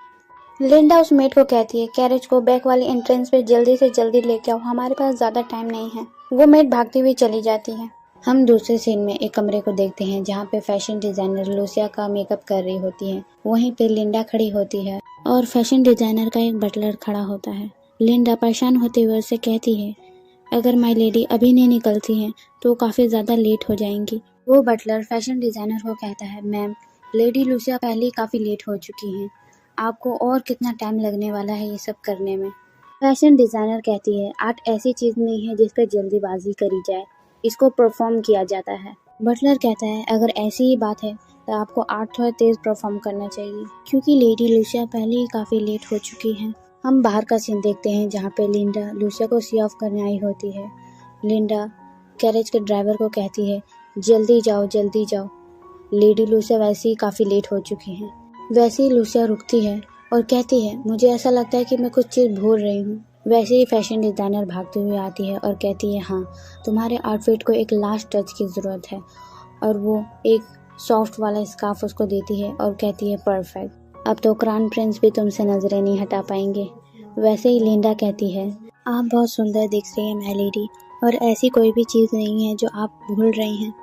लिंडा उस मेड को कहती है, कैरेज को बैक वाली एंट्रेंस पे जल्दी से जल्दी लेके आओ, हमारे पास ज़्यादा टाइम नहीं है। वो मेड भागती हुई चली जाती है। हम दूसरे सीन में एक कमरे को देखते हैं जहाँ पे फैशन डिज़ाइनर लूसिया का मेकअप कर रही होती है। वहीं पे लिंडा खड़ी होती है और फैशन डिज़ाइनर का एक बटलर खड़ा होता है। लिंडा परेशान होते हुए उससे कहती है, अगर माय लेडी अभी नहीं निकलती हैं तो काफ़ी ज़्यादा लेट हो जाएंगी। वो बटलर फैशन डिज़ाइनर को कहता है, मैम लेडी लूसिया पहले ही काफ़ी लेट हो चुकी हैं, आपको और कितना टाइम लगने वाला है ये सब करने में? फैशन डिज़ाइनर कहती है, आर्ट ऐसी चीज़ नहीं है जिस पर जल्दीबाजी करी जाए, इसको परफॉर्म किया जाता है। बटलर कहता है, अगर ऐसी ही बात है तो आपको आर्ट थोड़ा तेज़ परफॉर्म करना चाहिए, क्योंकि लेडी लूसिया पहले ही काफ़ी लेट हो चुकी हैं। हम बाहर का सीन देखते हैं जहाँ पे लिंडा लूसिया को सी ऑफ करने आई होती है। लिंडा कैरेज के ड्राइवर को कहती है, जल्दी जाओ जल्दी जाओ, लेडी लूसिया वैसे ही काफ़ी लेट हो चुकी हैं। वैसे ही लूसिया रुकती है और कहती है, मुझे ऐसा लगता है कि मैं कुछ चीज़ भूल रही हूँ। वैसे ही फैशन डिज़ाइनर भागते हुए आती है और कहती है, हाँ तुम्हारे आउटफिट को एक लास्ट टच की ज़रूरत है, और वो एक सॉफ्ट वाला स्कार्फ उसको देती है और कहती है, परफेक्ट, अब तो क्राउन प्रिंस भी तुमसे नजरें नहीं हटा पाएंगे। वैसे ही लिंडा कहती है, आप बहुत सुंदर दिख रही हैं माय लेडी, और ऐसी कोई भी चीज़ नहीं है जो आप भूल रही हैं।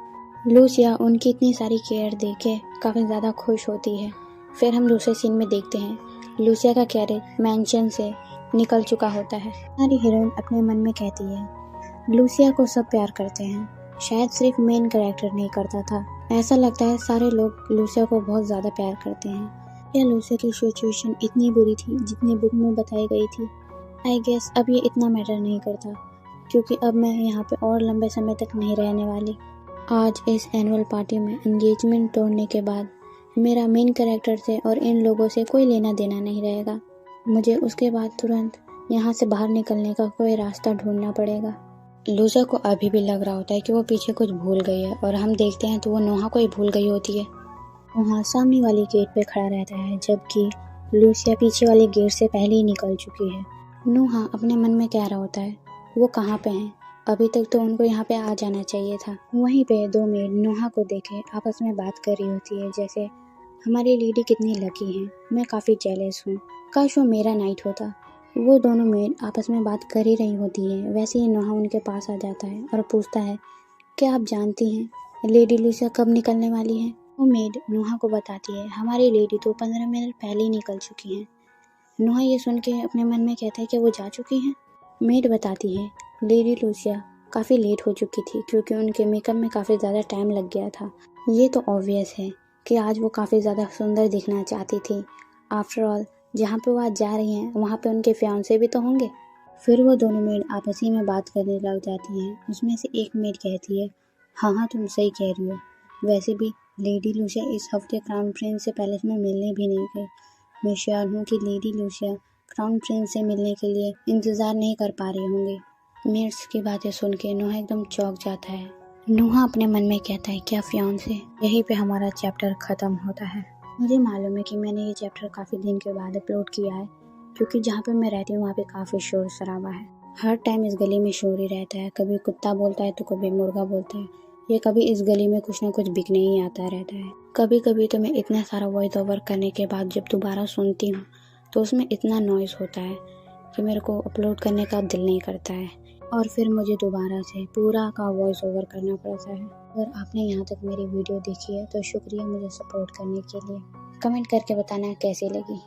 लूसिया उनकी इतनी सारी केयर देके काफ़ी ज़्यादा खुश होती है। फिर हम दूसरे सीन में देखते हैं लूसिया का कैरेज मैंशन से निकल चुका होता है। हमारी हीरोइन अपने मन में कहती है, लूसिया को सब प्यार करते हैं, शायद सिर्फ मेन कैरेक्टर नहीं करता था, ऐसा लगता है सारे लोग लूसिया को बहुत ज़्यादा प्यार करते हैं। क्या लूसिया की सिचुएशन इतनी बुरी थी जितनी बुक में बताई गई थी? आई गेस अब ये इतना मैटर नहीं करता, क्योंकि अब मैं यहाँ पे और लंबे समय तक नहीं रहने वाली। आज इस एनुअल पार्टी में एंगेजमेंट तोड़ने के बाद मेरा मेन कैरेक्टर से और इन लोगों से कोई लेना देना नहीं रहेगा। मुझे उसके बाद तुरंत यहाँ से बाहर निकलने का कोई रास्ता ढूंढना पड़ेगा। लूसिया को अभी भी लग रहा होता है कि वो पीछे कुछ भूल गई है, और हम देखते हैं तो वो नोहा को ही भूल गई होती है। वहाँ सामने वाली गेट पे खड़ा रहता है, जबकि लूसिया पीछे वाले गेट से पहले ही निकल चुकी है। नोहा अपने मन में कह रहा होता है, वो कहाँ पे हैं? अभी तक तो उनको यहाँ पे आ जाना चाहिए था। वहीं पे दो मेड नोहा को देखे आपस में बात कर रही होती है, जैसे हमारी लेडी कितनी लकी है, मैं काफ़ी जेलस हूँ, काश वो मेरा नाइट होता। वो दोनों मेड आपस में बात कर ही रही होती है। वैसे ही नोहा उनके पास आ जाता है और पूछता है, क्या आप जानती हैं लेडी लूसिया कब निकलने वाली है? वो मेड नोहा को बताती है, हमारी लेडी तो 15 मिनट पहले ही निकल चुकी हैं। नोहा ये सुन के अपने मन में कहता है कि वो जा चुकी हैं। मेड बताती है, लेडी लूसिया काफ़ी लेट हो चुकी थी क्योंकि उनके मेकअप में काफ़ी ज़्यादा टाइम लग गया था। ये तो ऑब्वियस है कि आज वो काफ़ी ज़्यादा सुंदर दिखना चाहती थी। आफ्टर ऑल जहाँ पे वो आज जा रही हैं वहाँ पे उनके फियांसे भी तो होंगे। फिर वो दोनों मेड आपस ही में बात करने लग जाती हैं। उसमें से एक मेड कहती है, हाँ तुम सही कह रही हो, वैसे भी लेडी लूसिया इस हफ्ते क्राउन प्रिंस से पैलेस में मिलने भी नहीं गई। मैं श्योर हूँ कि लेडी लूसिया क्राउन प्रिंस से मिलने के लिए इंतज़ार नहीं कर पा रहे होंगे। मेड्स की बातें सुन के नोहा एकदम चौंक जाता है। नोहा अपने मन में कहता है, क्या फियांसे? यहीं पे हमारा चैप्टर ख़त्म होता है। मुझे मालूम है कि मैंने ये चैप्टर काफ़ी दिन के बाद अपलोड किया है, क्योंकि जहाँ पे मैं रहती हूँ वहाँ पे काफ़ी शोर शराबा है। हर टाइम इस गली में शोर ही रहता है, कभी कुत्ता बोलता है तो कभी मुर्गा बोलता है। ये कभी इस गली में कुछ ना कुछ बिकने ही आता रहता है। कभी कभी तो मैं इतना सारा वॉइस ओवर करने के बाद जब दोबारा सुनती हूँ तो उसमें इतना नॉइज़ होता है कि मेरे को अपलोड करने का दिल नहीं करता है और फिर मुझे दोबारा से पूरा का वॉइस ओवर करना पड़ता है। अगर आपने यहाँ तक मेरी वीडियो देखी है तो शुक्रिया मुझे सपोर्ट करने के लिए। कमेंट करके बताना कैसी लगी।